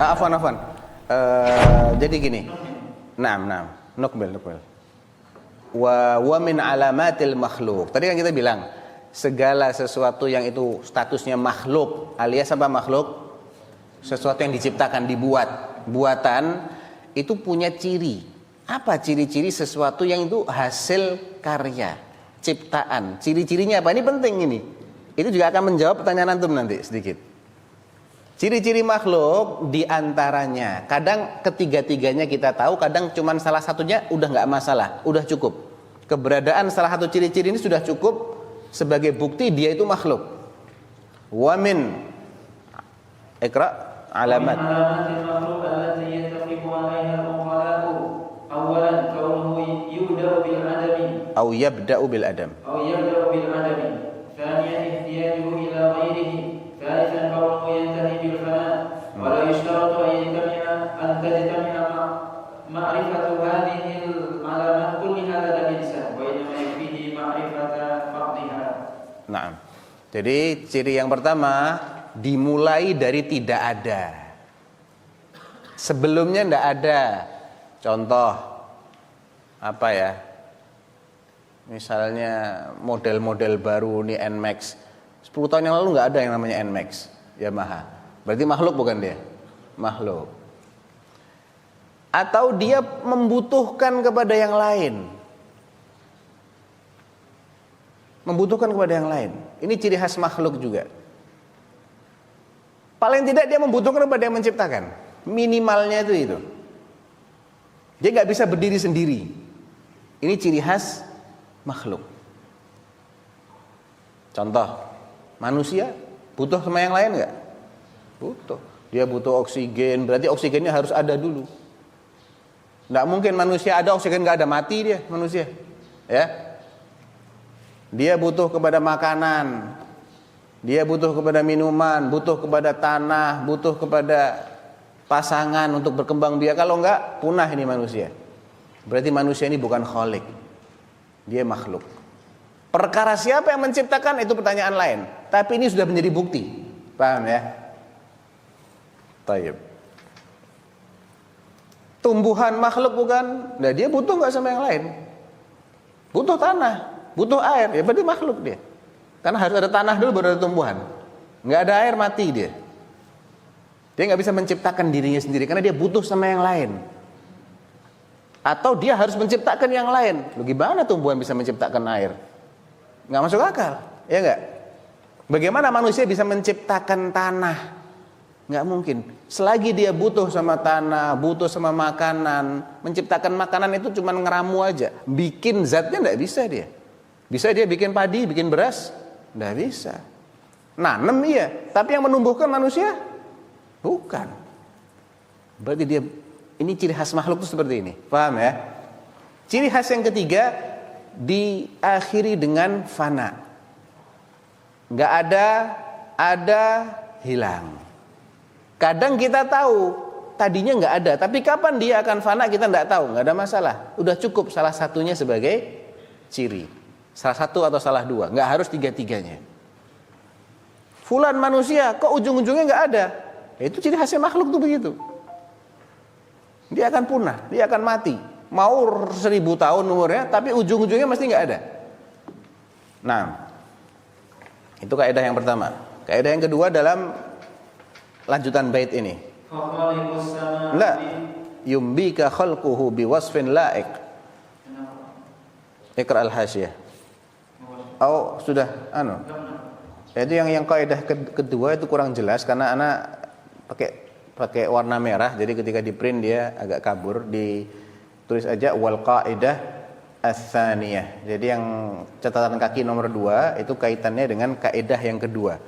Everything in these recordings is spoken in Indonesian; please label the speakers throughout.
Speaker 1: Afwan. Jadi gini. Nukmil. Wa min alamatil makhluk. Tadi kan kita bilang segala sesuatu yang itu statusnya makhluk alias apa makhluk? Sesuatu yang diciptakan, buatan itu punya ciri. Apa ciri-ciri sesuatu yang itu hasil karya, ciptaan? Ciri-cirinya apa? Ini penting ini. Itu juga akan menjawab pertanyaan antum nanti sedikit. Ciri-ciri makhluk diantaranya, kadang ketiga-tiganya kita tahu, kadang cuma salah satunya udah nggak masalah, udah cukup. Keberadaan salah satu ciri-ciri ini sudah cukup sebagai bukti dia itu makhluk. Wa min Iqra alamat.
Speaker 2: المخلوق التي يتفق عليها العقلاء أولا كونه يبدأ بالعدم
Speaker 1: Au yabda'u bil adam.
Speaker 2: ثانيا احتياجه إلى غيره ثالثا كونه ينتهي بالفناء ولا يشترط أن تجتمع معرفة هذه العلامات كلها لدى الإنسان وإنما يكفيه معرفة بعضها.
Speaker 1: Nah, jadi ciri yang pertama dimulai dari tidak ada. Sebelumnya tidak ada. Contoh apa ya? Misalnya model-model baru nih NMAX. 10 tahun yang lalu nggak ada yang namanya NMAX Yamaha. Berarti makhluk bukan dia? Makhluk. Atau dia membutuhkan kepada yang lain. Membutuhkan kepada yang lain. Ini ciri khas makhluk juga. Paling tidak dia membutuhkan kepada yang menciptakan. Minimalnya itu. Dia nggak bisa berdiri sendiri. Ini ciri khas makhluk. Contoh, manusia butuh sama yang lain nggak? Butuh. Dia butuh oksigen, berarti oksigennya harus ada dulu. Nggak mungkin manusia ada oksigen nggak ada, mati dia manusia. Ya. Dia butuh kepada makanan, dia butuh kepada minuman, butuh kepada tanah, butuh kepada pasangan untuk berkembang biak. Kalau enggak, punah ini manusia. Berarti manusia ini bukan khalik, dia makhluk. Perkara siapa yang menciptakan itu pertanyaan lain. Tapi ini sudah menjadi bukti. Paham ya? Taib. Tumbuhan makhluk bukan? Nah, dia butuh enggak sama yang lain? Butuh tanah, butuh air. Ya berarti makhluk dia. Karena harus ada tanah dulu baru ada tumbuhan. Enggak ada air mati dia. Dia enggak bisa menciptakan dirinya sendiri karena dia butuh sama yang lain. Atau dia harus menciptakan yang lain. Loh, gimana tumbuhan bisa menciptakan air? Enggak masuk akal, ya enggak? Bagaimana manusia bisa menciptakan tanah? Enggak mungkin. Selagi dia butuh sama tanah, butuh sama makanan, menciptakan makanan itu cuma ngeramu aja. Bikin zatnya enggak bisa dia. Bisa dia bikin padi, bikin beras? Enggak bisa. Nanem iya, tapi yang menumbuhkan manusia? Bukan. Berarti dia, ini ciri khas makhluk itu seperti ini. Paham ya? Ciri khas yang ketiga diakhiri dengan fana. Enggak ada, hilang. Kadang kita tahu tadinya enggak ada, tapi kapan dia akan fana kita enggak tahu, enggak ada masalah. Udah cukup salah satunya sebagai ciri. Salah satu atau salah dua, enggak harus tiga-tiganya. Fulan manusia, kok ujung-ujungnya enggak ada? Ya, itu ciri khasnya makhluk tuh begitu. Dia akan punah, dia akan mati. Mau 1000 tahun umurnya, tapi ujung-ujungnya mesti enggak ada. Nah, itu kaidah yang pertama. Kaidah yang kedua dalam lanjutan bait ini. La yumbika khalquhu biwasfin la'iq. Iqra al-hasyiyah. Oh, sudah Itu yang kaidah kedua itu kurang jelas karena anak pakai warna merah, jadi ketika di print dia agak kabur. Ditulis aja wal qaidah ats-tsaniyah. Jadi yang catatan kaki nomor 2 itu kaitannya dengan kaidah yang kedua.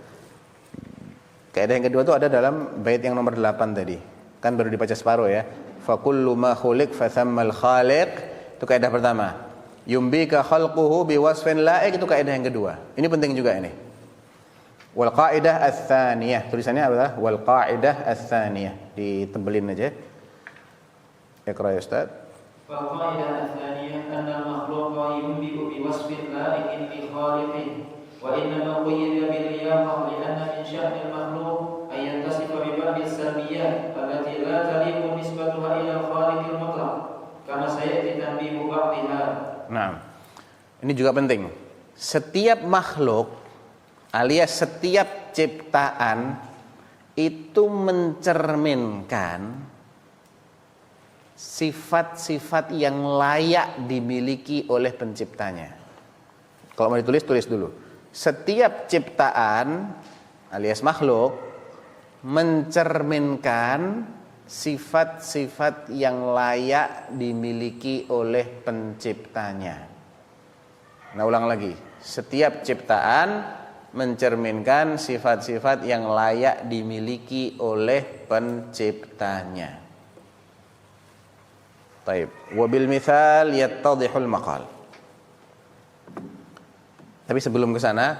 Speaker 1: Kaidah yang kedua itu ada dalam bait yang nomor 8 tadi. Kan baru dibaca separuh ya. Fa kullu ma khuliq fa thammal khaliq. Itu kaidah pertama. Yumbika khalquhu biwasfin la'iq, itu kaidah yang kedua. Ini penting juga ini. Wal qaidah ats-tsaniyah. Tulisannya adalah wal qaidah ats-tsaniyah. Ditebelin aja. Iqra ya Ustaz.
Speaker 2: Wal qaidah ats-tsaniyah anna al-makhluqa yumbiku biwasfin la'iqin bi khaliqihi. وإنما قيد بالرياضة لأن من شأن المخلوق أن يتصف ببعض السلبيات التي
Speaker 1: Nah, ini juga penting. Setiap makhluk alias setiap ciptaan itu mencerminkan sifat-sifat yang layak dimiliki oleh penciptanya. Kalau mau ditulis, tulis dulu. Setiap ciptaan alias makhluk mencerminkan sifat-sifat yang layak dimiliki oleh penciptanya. Nah, ulang lagi. Setiap ciptaan mencerminkan sifat-sifat yang layak dimiliki oleh penciptanya. Baik, wabil mithal yattadhihul maqal. Tapi sebelum ke sana,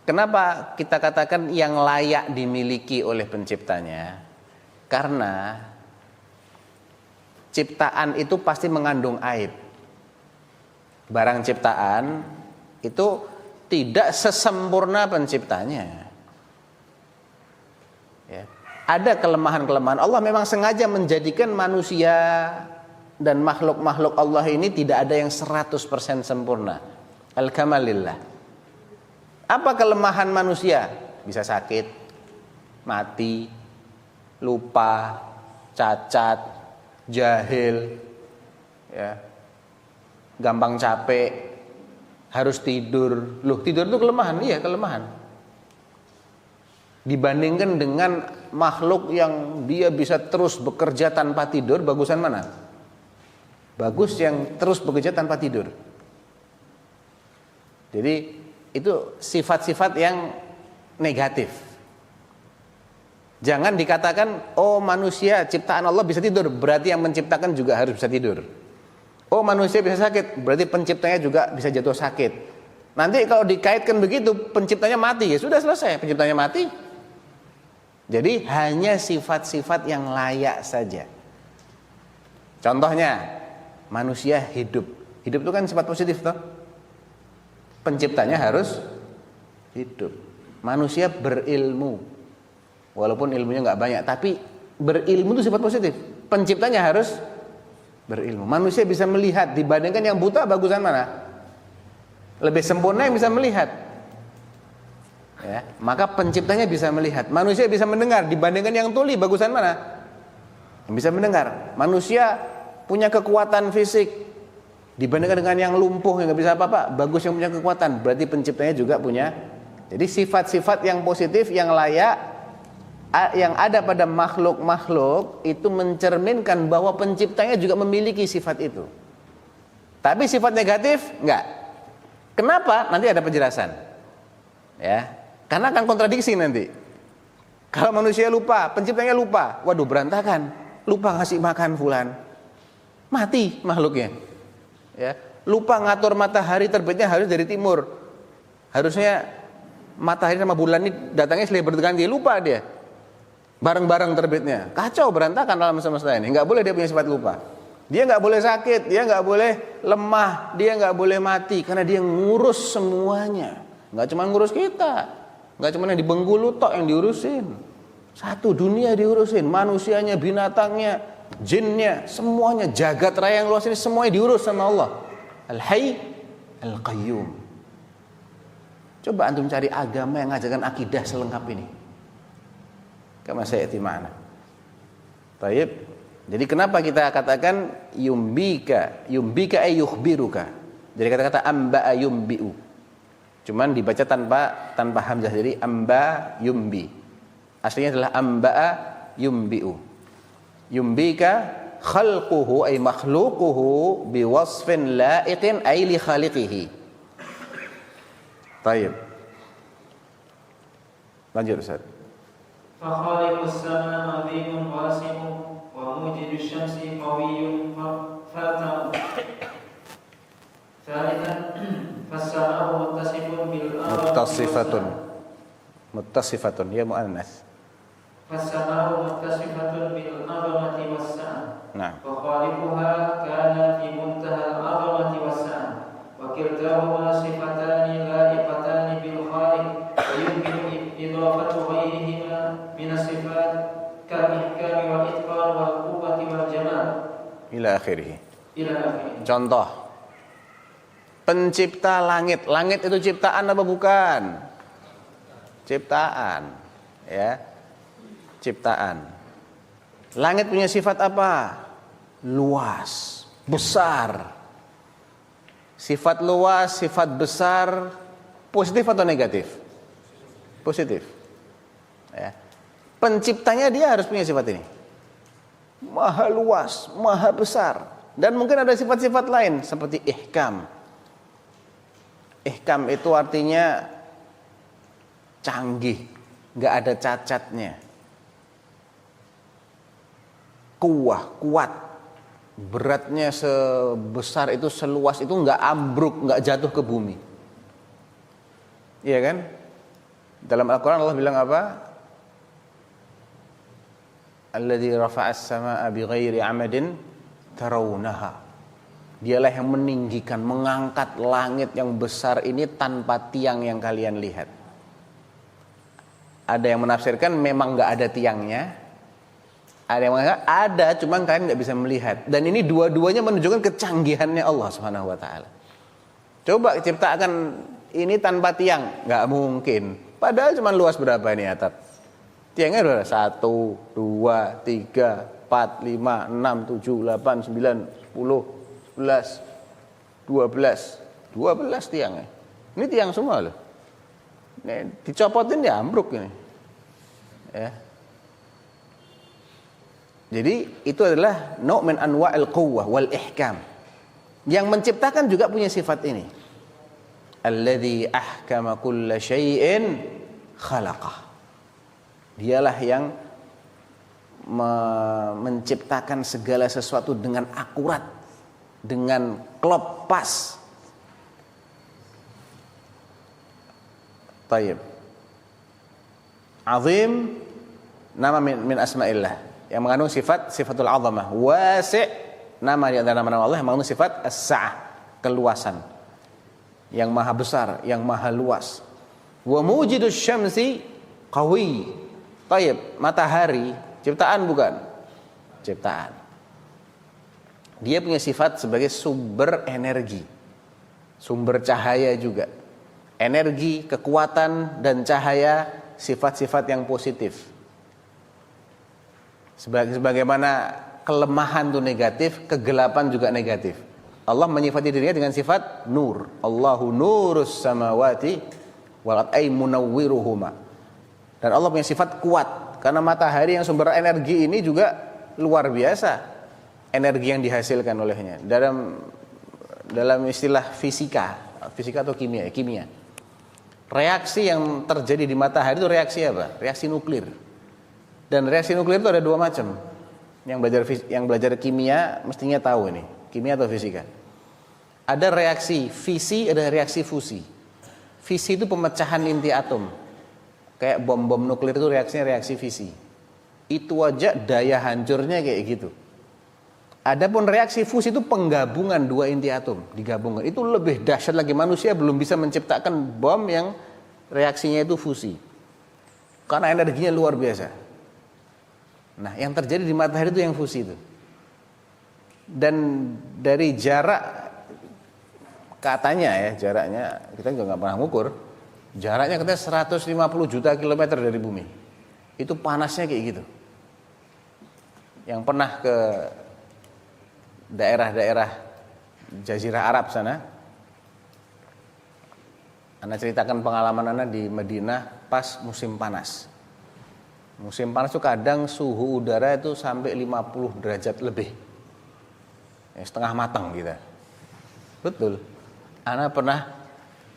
Speaker 1: kenapa kita katakan yang layak dimiliki oleh penciptanya? Karena ciptaan itu pasti mengandung aib. Barang ciptaan itu tidak sesempurna penciptanya. Ya. Ada kelemahan-kelemahan. Allah memang sengaja menjadikan manusia dan makhluk-makhluk Allah ini tidak ada yang 100% sempurna. Al-kamalillah. Apa kelemahan manusia? Bisa sakit, mati, lupa, cacat, jahil, ya, gampang capek, harus tidur. Loh, tidur itu kelemahan? Iya, kelemahan. Dibandingkan dengan makhluk yang dia bisa terus bekerja tanpa tidur, bagusan mana? Bagus yang terus bekerja tanpa tidur. Jadi itu sifat-sifat yang negatif. Jangan dikatakan, oh manusia ciptaan Allah bisa tidur, berarti yang menciptakan juga harus bisa tidur. Oh manusia bisa sakit, berarti penciptanya juga bisa jatuh sakit. Nanti kalau dikaitkan begitu, penciptanya mati, ya sudah selesai, penciptanya mati. Jadi hanya sifat-sifat yang layak saja. Contohnya, manusia hidup. Hidup itu kan sifat positif toh. Penciptanya harus hidup. Manusia berilmu. Walaupun ilmunya nggak banyak, tapi berilmu itu sifat positif. Penciptanya harus berilmu. Manusia bisa melihat, dibandingkan yang buta bagusan mana? Lebih sempurna yang bisa melihat. Ya, maka penciptanya bisa melihat. Manusia bisa mendengar, dibandingkan yang tuli bagusan mana? Yang bisa mendengar. Manusia punya kekuatan fisik dibandingkan dengan yang lumpuh yang nggak bisa apa-apa, bagus yang punya kekuatan, berarti penciptanya juga punya. Jadi sifat-sifat yang positif yang layak yang ada pada makhluk-makhluk itu mencerminkan bahwa penciptanya juga memiliki sifat itu. Tapi sifat negatif enggak. Kenapa? Nanti ada penjelasan. Ya. Karena akan kontradiksi nanti. Kalau manusia lupa, penciptanya lupa, waduh berantakan. Lupa ngasih makan fulan. Mati makhluknya. Ya, lupa ngatur matahari terbitnya harus dari timur. Harusnya matahari sama bulan ini datangnya silih berganti, lupa dia. Bareng-bareng terbitnya. Kacau, berantakan alam semesta ini. Enggak boleh dia punya sifat lupa. Dia enggak boleh sakit, dia enggak boleh lemah, dia enggak boleh mati karena dia ngurus semuanya. Enggak cuma ngurus kita. Enggak cuma yang di Bengkulu tok yang diurusin. Satu dunia diurusin, manusianya, binatangnya, jinnya, semuanya, jagat raya yang luas ini semuanya diurus sama Allah. Al-Hayy Al-Qayyum. Coba antum cari agama yang ngajarkan akidah selengkap ini. Kama sayati ma'ana. Baik. Jadi kenapa kita katakan yumbika ay yukhbiruka. Jadi kata-kata amba'a yumbi'u. Cuman dibaca tanpa hamzah, jadi amba yumbi. Aslinya adalah amba'a yumbi'u. Yumbika khalquhu ay makhluquhu biwasfin la'iqin ay li khaliqihi. Baik. Lanjut Ustaz.
Speaker 2: Fakhaliqus sama adhimun wasi'un wa mujidus syamsi qawiyyun fatam. Thalithan fassama'u muttasifatun ya muannas. Fassama'u muttasifatun bil 'azamati was-sa'ah.
Speaker 1: Nah.
Speaker 2: Wa khaliquha kana fi muntahal 'azamati was-sa'ah. Wa kiltahuma sifatani la'iqatani bil khaliq wa yumkinu idafatu ghayrihima min as-sifat kal-ihkam wal itqan wal quwwati wal jamal
Speaker 1: ila akhirih.
Speaker 2: Ila akhirih.
Speaker 1: Contoh Pencipta langit. Langit itu ciptaan apa bukan? Ciptaan, ya. Ciptaan. Langit punya sifat apa? Luas, besar. Sifat luas, sifat besar, positif atau negatif? Positif. Ya. Penciptanya dia harus punya sifat ini. Maha luas, maha besar. Dan mungkin ada sifat-sifat lain seperti ihkam. Ihkam itu artinya canggih, nggak ada cacatnya. Kuat, beratnya sebesar itu, seluas itu, nggak ambruk, nggak jatuh ke bumi. Iya kan? Dalam Al-Quran Allah bilang apa? Alladzi rafa'as samaa'a bighairi 'amadin tarawunaha. Dialah yang meninggikan, mengangkat langit yang besar ini tanpa tiang yang kalian lihat. Ada yang menafsirkan memang nggak ada tiangnya. Ada yang mengatakan ada, cuma kalian nggak bisa melihat. Dan ini dua-duanya menunjukkan kecanggihannya Allah Subhanahu Wa Taala. Coba ciptakan ini tanpa tiang, nggak mungkin. Padahal cuma luas berapa ini atap? Tiangnya berapa? 1, 2, 3, 4, 5, 6, 7, 8, 9, 10, 11, 12 tiangnya. Ini tiang semua loh. Ini dicopotin ya ambruk ini. Ya. Jadi itu adalah nau' min anwa'il quwwah wal ihkam. Yang menciptakan juga punya sifat ini. Alladzi ahkama kulla syai'in khalaqah. Dialah yang menciptakan segala sesuatu dengan akurat, dengan klop pas. Tayyib. Azim nama min asma'illah yang mengandung sifatul azamah. Wasi' nama di antara nama Allah yang mengandung sifat as-sa'ah, keluasan. Yang maha besar, yang maha luas. Wa mujidus syamsi qawi. Tayyib, matahari ciptaan bukan? Ciptaan. Dia punya sifat sebagai sumber energi, sumber cahaya juga. Energi, kekuatan, dan cahaya sifat-sifat yang positif. Sebagaimana kelemahan itu negatif, kegelapan juga negatif. Allah menyifati dirinya dengan sifat nur. Allahu nurus samawati wal ardi munawwiruhuma. Dan Allah punya sifat kuat, karena matahari yang sumber energi ini juga luar biasa energi yang dihasilkan olehnya. Dalam istilah fisika atau kimia. Reaksi yang terjadi di matahari itu reaksi apa? Reaksi nuklir. Dan reaksi nuklir itu ada dua macam. Yang belajar kimia mestinya tahu ini, kimia atau fisika. Ada reaksi fisi, ada reaksi fusi. Fisi itu pemecahan inti atom. Kayak bom nuklir itu reaksinya reaksi fisi. Itu aja daya hancurnya kayak gitu. Adapun reaksi fusi itu penggabungan dua inti atom, digabungkan. Itu lebih dahsyat lagi, manusia belum bisa menciptakan bom yang reaksinya itu fusi. Karena energinya luar biasa. Nah, yang terjadi di matahari itu yang fusi itu. Dan dari jarak, katanya ya, jaraknya kita juga nggak pernah ngukur. Jaraknya katanya 150 juta kilometer dari bumi. Itu panasnya kayak gitu. Yang pernah ke daerah-daerah Jazirah Arab sana, Ana ceritakan pengalaman Ana di Madinah pas musim panas. Musim panas itu kadang suhu udara itu sampai 50 derajat lebih. Ya, setengah matang gitu. Betul. Ana pernah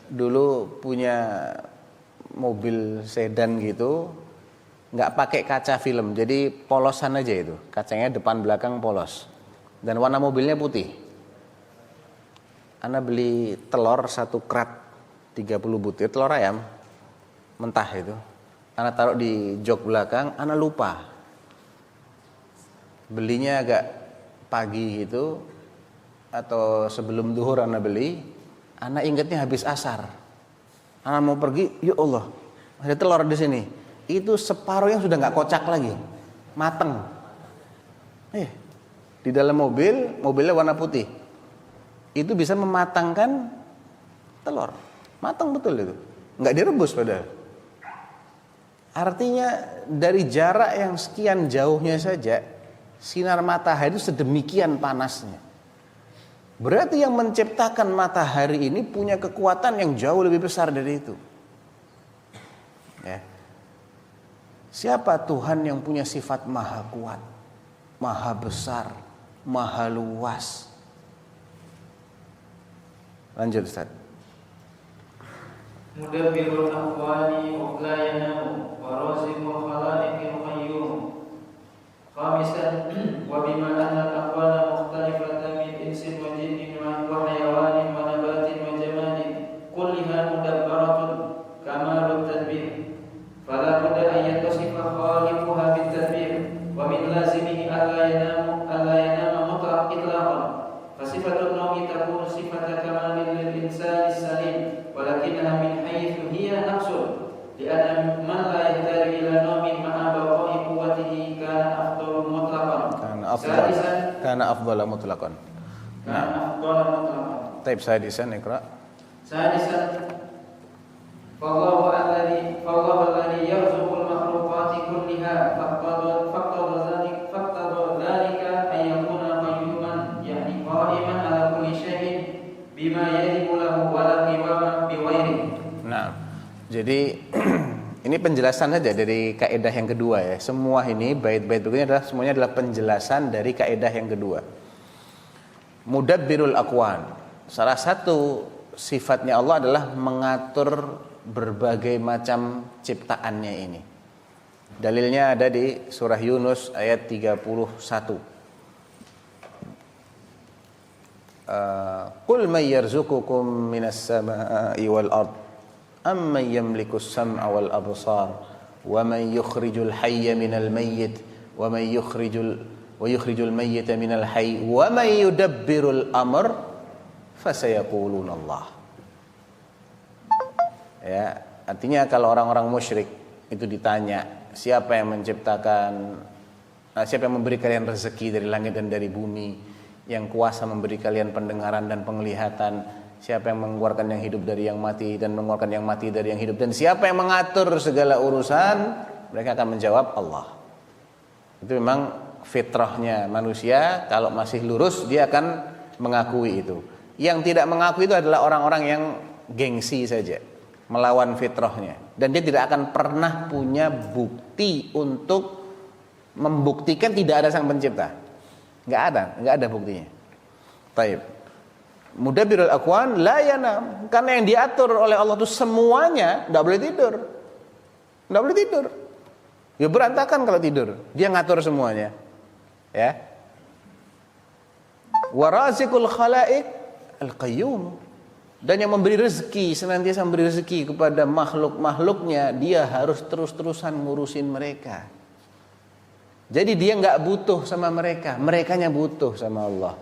Speaker 1: dulu punya mobil sedan gitu, nggak pakai kaca film, jadi polosan aja itu, kacanya depan belakang polos, dan warna mobilnya putih. Ana beli telur 1 krat 30 butir, telur ayam mentah itu. Ana taruh di jok belakang, Ana lupa. Belinya agak pagi gitu, atau sebelum duhur Ana beli. Ana ingatnya habis asar. Ana mau pergi, ya Allah, ada telur di sini. Itu separuh yang sudah nggak kocak lagi, mateng. Di dalam mobilnya warna putih. Itu bisa mematangkan telur. Matang betul itu. Nggak direbus padahal. Artinya dari jarak yang sekian jauhnya saja sinar matahari itu sedemikian panasnya. Berarti yang menciptakan matahari ini punya kekuatan yang jauh lebih besar dari itu. Ya. Siapa Tuhan yang punya sifat maha kuat, maha besar, maha luas? Lanjut Ustaz.
Speaker 2: Mudabbirul aqwali la yanamu wa raziqul khalaiqil qayyum. Khamisan wa bima anna al-aqwala mukhtalifatan min insin wa jinnin wa hayawanin wa nabatin wa jamadin kulliha mudabbaratun kamalut tadbir. Fala budda an yattasifa khaliquha bit tadbir wa min lazimihi alla yanama mutlaq itlaqan. Fasifatun nawmi takunu sifata kamalil lil insani salim walakinnaha min haythu hiya naqsun li'anna man la yahtaju ila nawmin ma'a baqa'i quwwatihi kana afdalu mutlaqan
Speaker 1: Kana afdala mutlaqan. Taib sadisan iqra.
Speaker 2: Sadisan fallahu alladhi yarzuqul makhluqati kulliha faqtada dhalika an yakuna qayyuman yani qa'iman ala kulli shay'in bima yajibu lahu wa la qiwama bi ghairihi.
Speaker 1: Nah, jadi ini penjelasan saja dari kaidah yang kedua ya. Semua ini bait-bait berikutnya semuanya adalah penjelasan dari kaidah yang kedua. Mudabbirul aqwan. Salah satu sifatnya Allah adalah mengatur berbagai macam ciptaannya ini. Dalilnya ada di surah Yunus ayat 31. Qul may yarzuqukum minas samaa'i wal ard amman yamlikus sam'a wal absar wa man yukhrijul hayya minal mayyit wa man yukhrijul mayyita minal hayy wa man yudabbirul amr fasayaquluna Allah. Ya, artinya kalau orang-orang musyrik itu ditanya, siapa yang menciptakan, siapa yang memberi kalian rezeki dari langit dan dari bumi, yang kuasa memberi kalian pendengaran dan penglihatan, siapa yang mengeluarkan yang hidup dari yang mati dan mengeluarkan yang mati dari yang hidup, dan siapa yang mengatur segala urusan, mereka akan menjawab Allah. Itu memang fitrahnya manusia, kalau masih lurus dia akan mengakui itu. Yang tidak mengakui itu adalah orang-orang yang gengsi saja, melawan fitrahnya, dan dia tidak akan pernah punya bukti untuk membuktikan tidak ada sang pencipta. Nggak ada buktinya. Taib. Mudabbirul aqwan la yanam, karena yang diatur oleh Allah itu semuanya enggak boleh tidur. Enggak boleh tidur. Ya berantakan kalau tidur. Dia ngatur semuanya. Ya. Wa raziqul khalaiq al-qayyum. Dan yang memberi rezeki, senantiasa memberi rezeki kepada makhluk-makhluknya, dia harus terus-terusan ngurusin mereka. Jadi dia enggak butuh sama mereka, merekanya butuh sama Allah.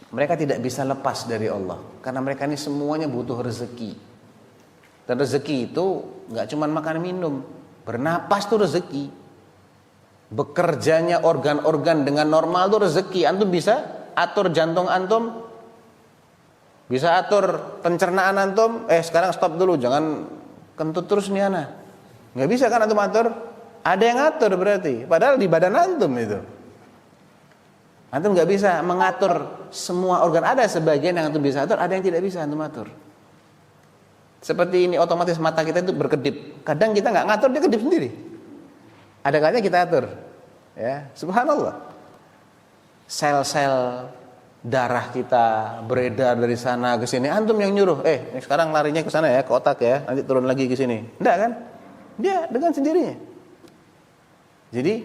Speaker 1: Mereka tidak bisa lepas dari Allah, karena mereka ini semuanya butuh rezeki. Dan rezeki itu enggak cuma makan minum, bernapas itu rezeki. Bekerjanya organ-organ dengan normal itu rezeki. Antum bisa atur jantung antum, bisa atur pencernaan antum. Sekarang stop dulu, jangan kentut terus nih ana. Enggak bisa kan antum atur? Ada yang atur berarti, padahal di badan antum itu. Antum nggak bisa mengatur semua organ. Ada sebagian yang antum bisa atur, ada yang tidak bisa antum atur. Seperti ini, otomatis mata kita itu berkedip. Kadang kita nggak ngatur, dia kedip sendiri. Ada kalanya kita atur. Ya, subhanallah. Sel-sel darah kita beredar dari sana ke sini. Antum yang nyuruh, sekarang larinya ke sana ya, ke otak ya, nanti turun lagi ke sini. Enggak kan? Dia dengan sendirinya. Jadi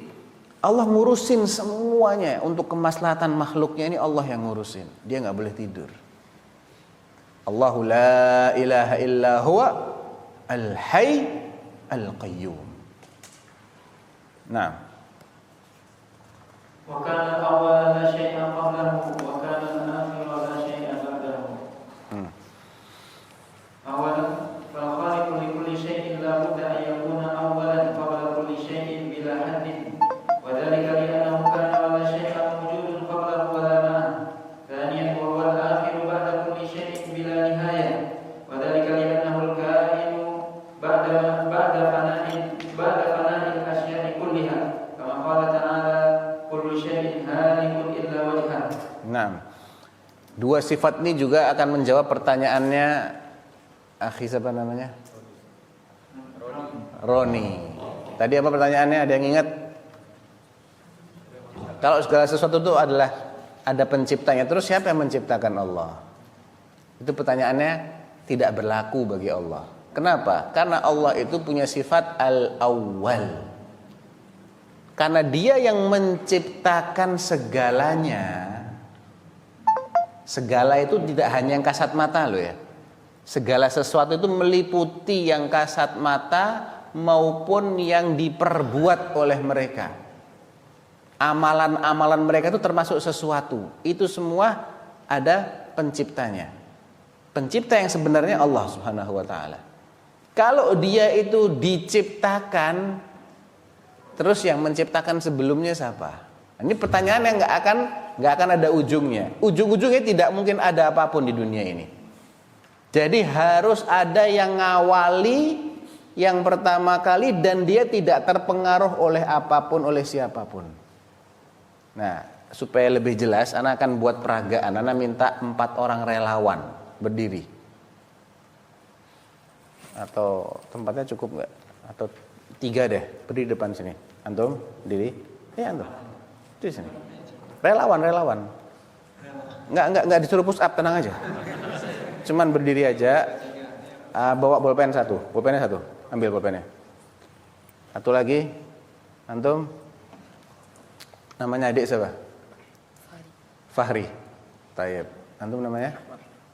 Speaker 1: Allah ngurusin semuanya untuk kemaslahatan makhluknya, ini Allah yang ngurusin. Dia nggak boleh tidur. Allahu la ilaha illa huwa al-hayy al-qayyum. Nah.
Speaker 2: Wa kana awwala la syai'a qablahu wa kana al-akhiru la syai'a ba'dahu. Awalan fal khaliqu li kulli syai'in la budda an yakuna awwalan qabla kulli syai'in bila haddin. وذلك لأنه كان ولا شيء موجود قبله ولا معه. ثانيا وهو الآخر بعد كل شيء بلا نهاية.
Speaker 1: Nah, dua sifat ini juga akan menjawab pertanyaannya akhi siapa namanya? Roni. Tadi apa pertanyaannya? Ada yang ingat? Kalau segala sesuatu itu adalah ada penciptanya, terus siapa yang menciptakan Allah? Itu pertanyaannya tidak berlaku bagi Allah. Kenapa? Karena Allah itu punya sifat al-awwal. Karena dia yang menciptakan segalanya. Segala itu tidak hanya yang kasat mata loh ya. Segala sesuatu itu meliputi yang kasat mata maupun yang diperbuat oleh mereka. Amalan-amalan mereka itu termasuk sesuatu. Itu semua ada penciptanya. Pencipta yang sebenarnya Allah Subhanahu wa taala. Kalau dia itu diciptakan, terus yang menciptakan sebelumnya siapa? Ini pertanyaan yang nggak akan ada ujungnya. Ujung-ujungnya tidak mungkin ada apapun di dunia ini. Jadi harus ada yang ngawali yang pertama kali dan dia tidak terpengaruh oleh apapun, oleh siapapun. Nah, supaya lebih jelas, Ana akan buat peragaan. Ana minta 4 orang relawan berdiri. Atau tempatnya cukup nggak? Atau 3 deh, berdiri depan sini. Antum, berdiri. Ya antum, di sini. Relawan. Nggak disuruh push up, tenang aja. Cuman berdiri aja. Bawa bolpen 1, bolpennya 1. Ambil bolpennya. 1 lagi. Antum. Namanya adik siapa? Fahri. Tayyib. Antum namanya?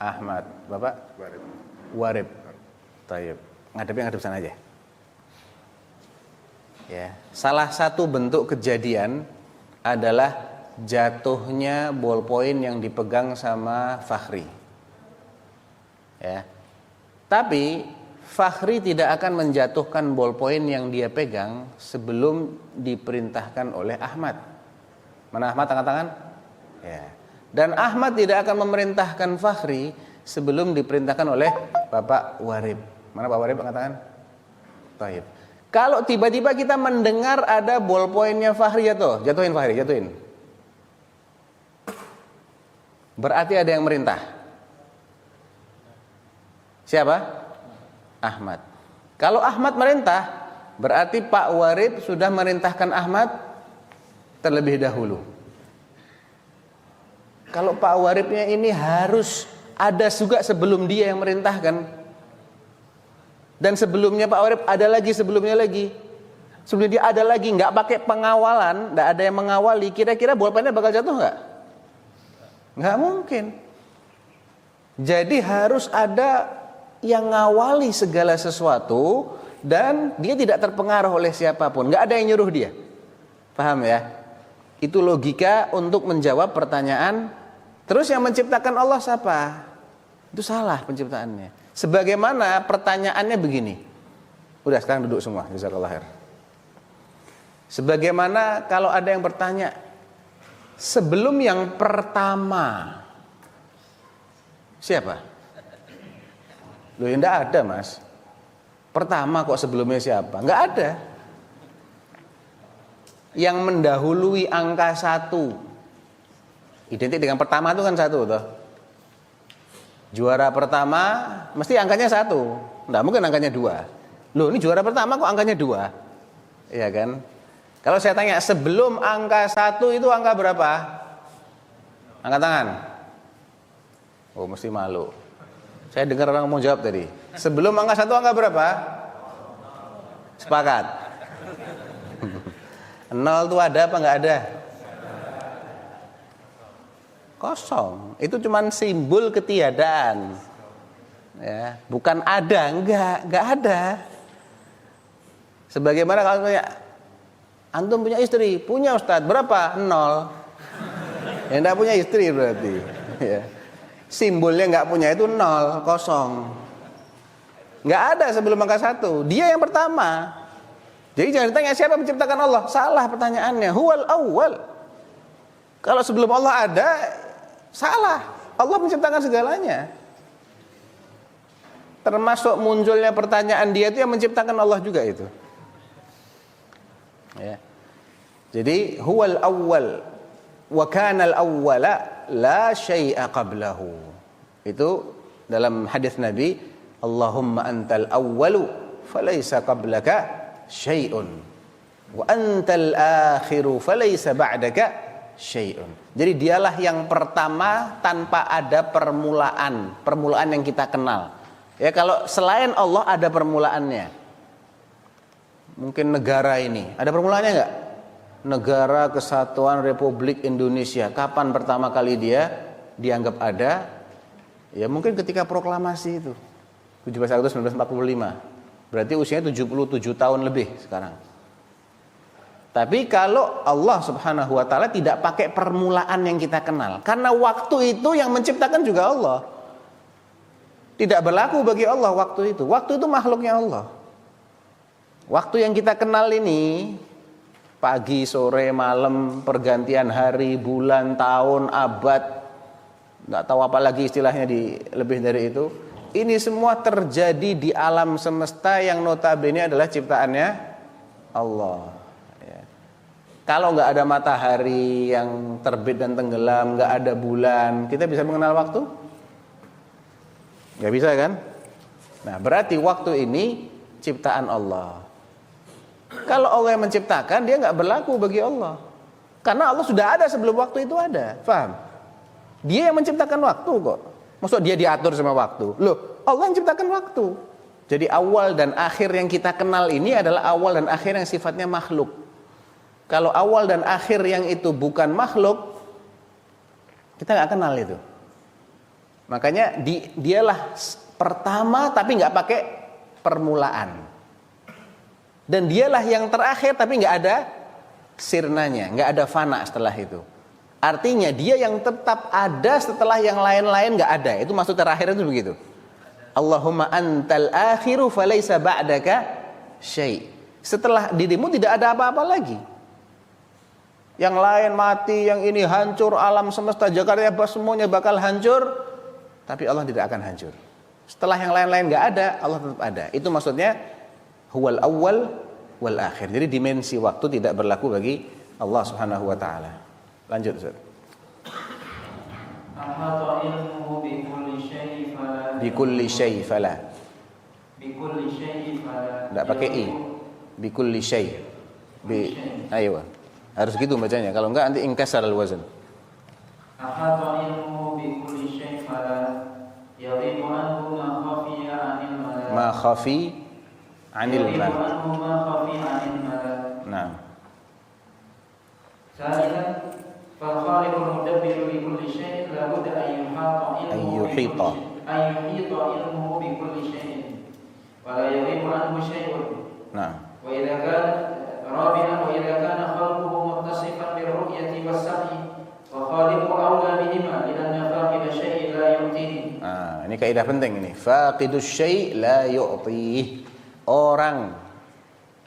Speaker 1: Ahmad. Bapak? Warib. Tayyib. Ngadep sana aja. Ya. Salah satu bentuk kejadian adalah jatuhnya ballpoint yang dipegang sama Fahri. Ya. Tapi Fahri tidak akan menjatuhkan ballpoint yang dia pegang sebelum diperintahkan oleh Ahmad. Mana Ahmad, angkat tangan? Ya. Dan Ahmad tidak akan memerintahkan Fahri sebelum diperintahkan oleh Bapak Warib. Mana Pak Warib, angkat tangan? Taib. Kalau tiba-tiba kita mendengar ada ballpointnya Fahri jatuhin Fahri, jatuhin. Berarti ada yang merintah. Siapa? Ahmad. Kalau Ahmad merintah, berarti Pak Warib sudah merintahkan Ahmad terlebih dahulu. Kalau Pak Waribnya ini harus ada juga sebelum dia yang merintahkan. Dan sebelumnya Pak Warib ada lagi, sebelumnya lagi. Sebelum dia ada lagi, nggak pakai pengawalan, nggak ada yang mengawali. Kira-kira bolpennya bakal jatuh nggak? Nggak mungkin. Jadi harus ada yang ngawali segala sesuatu dan dia tidak terpengaruh oleh siapapun. Nggak ada yang nyuruh dia. Paham ya? Itu logika untuk menjawab pertanyaan. Terus yang menciptakan Allah siapa? Itu salah penciptaannya. Sebagaimana pertanyaannya begini. Udah sekarang duduk semua, jazakallah khair. Sebagaimana kalau ada yang bertanya, sebelum yang pertama siapa? Loh, enggak ada Mas. Pertama kok sebelumnya siapa? Enggak ada. Yang mendahului angka 1 identik dengan pertama itu kan 1 toh. Juara pertama mesti angkanya 1. Enggak mungkin angkanya 2. Loh, ini juara pertama kok angkanya 2. Iya kan? Kalau saya tanya sebelum angka 1 itu angka berapa? Angkat tangan. Oh, mesti malu. Saya dengar orang mau jawab tadi. Sebelum angka 1 angka berapa? Sepakat. 0 itu ada apa enggak ada? Kosong. Itu cuma simbol ketiadaan. Ya, bukan ada, enggak ada. Sebagaimana kalau tanya, antum punya istri? Punya Ustaz. Berapa? 0. Ya enggak punya istri berarti. Ya. Simbolnya enggak punya itu 0, kosong. Enggak ada sebelum angka 1. Dia yang pertama. Jadi jangan ditanya siapa menciptakan Allah. Salah pertanyaannya. Huwal awwal. Kalau sebelum Allah ada, salah. Allah menciptakan segalanya. Termasuk munculnya pertanyaan dia itu yang menciptakan Allah juga itu. Ya. Jadi huwal awwal wa kana al-awwala la syai'a qablahu. Itu dalam hadis Nabi, Allahumma antal awwalu falaysa qablaka syai'un wa antal akhiru falaysa ba'daka syai'un. Jadi dialah yang pertama tanpa ada permulaan yang kita kenal. Ya, kalau selain Allah ada permulaannya. Mungkin negara ini ada permulaannya enggak? Negara Kesatuan Republik Indonesia, kapan pertama kali dia dianggap ada? Ya mungkin ketika proklamasi itu 17 Agustus 1945. Berarti usianya 77 tahun lebih sekarang. Tapi kalau Allah Subhanahu wa taala tidak pakai permulaan yang kita kenal, karena waktu itu yang menciptakan juga Allah. Tidak berlaku bagi Allah waktu itu. Waktu itu makhluknya Allah. Waktu yang kita kenal ini, pagi, sore, malam, pergantian hari, bulan, tahun, abad, nggak tahu apa lagi istilahnya lebih dari itu. Ini semua terjadi di alam semesta yang notabene adalah ciptaannya Allah. Ya. Kalau nggak ada matahari yang terbit dan tenggelam, nggak ada bulan, kita bisa mengenal waktu? Nggak bisa kan? Nah, berarti waktu ini ciptaan Allah. Kalau Allah yang menciptakan, dia nggak berlaku bagi Allah. Karena Allah sudah ada sebelum waktu itu ada. Faham? Dia yang menciptakan waktu kok. Maksud dia diatur sama waktu. Loh, Allah yang ciptakan waktu. Jadi awal dan akhir yang kita kenal ini adalah awal dan akhir yang sifatnya makhluk. Kalau awal dan akhir yang itu bukan makhluk, kita nggak kenal itu. Makanya dialah pertama tapi nggak pakai permulaan. Dan dialah yang terakhir tapi nggak ada sirnanya, nggak ada fana setelah itu. Artinya dia yang tetap ada setelah yang lain-lain nggak ada. Itu maksud terakhir itu begitu. Allahumma antal akhiru falaysa ba'daka syai'. Setelah dirimu tidak ada apa-apa lagi. Yang lain mati, yang ini hancur, alam semesta Jakarta semuanya bakal hancur, tapi Allah tidak akan hancur. Setelah yang lain-lain nggak ada, Allah tetap ada. Itu maksudnya huwal awwal wal akhir. Jadi dimensi waktu tidak berlaku bagi Allah Subhanahu wa taala. Lanjut Ustaz.
Speaker 2: Ahata ilmuhu bi kulli syai' fala.
Speaker 1: Bi kulli syai' fala.
Speaker 2: Bi kulli syai' fala.
Speaker 1: Enggak pakai i. Bi kulli syai'. Ayo. Harus gitu bacanya. Kalau enggak nanti ingkasar al-wazn.
Speaker 2: Ahata ilmuhu bi kulli syai' fala. Yaghibu anhu ma khafiya 'anil malak.
Speaker 1: Ma khafi 'anil malak. Nah.
Speaker 2: ثالثا فالخالق المدبر لكل شيء لابد أن يحيط علمه بكل شيء ولا يغيب عنه شيء.
Speaker 1: نعم.
Speaker 2: وإذا كان رابعا وإذا كان خلقه متصفا بالرؤية والسمع وخالق أولى بهما لأن فاقد الشيء لا يعطيه.
Speaker 1: Ini kaidah penting ini. Faqidus syai' la yu'tih. Orang,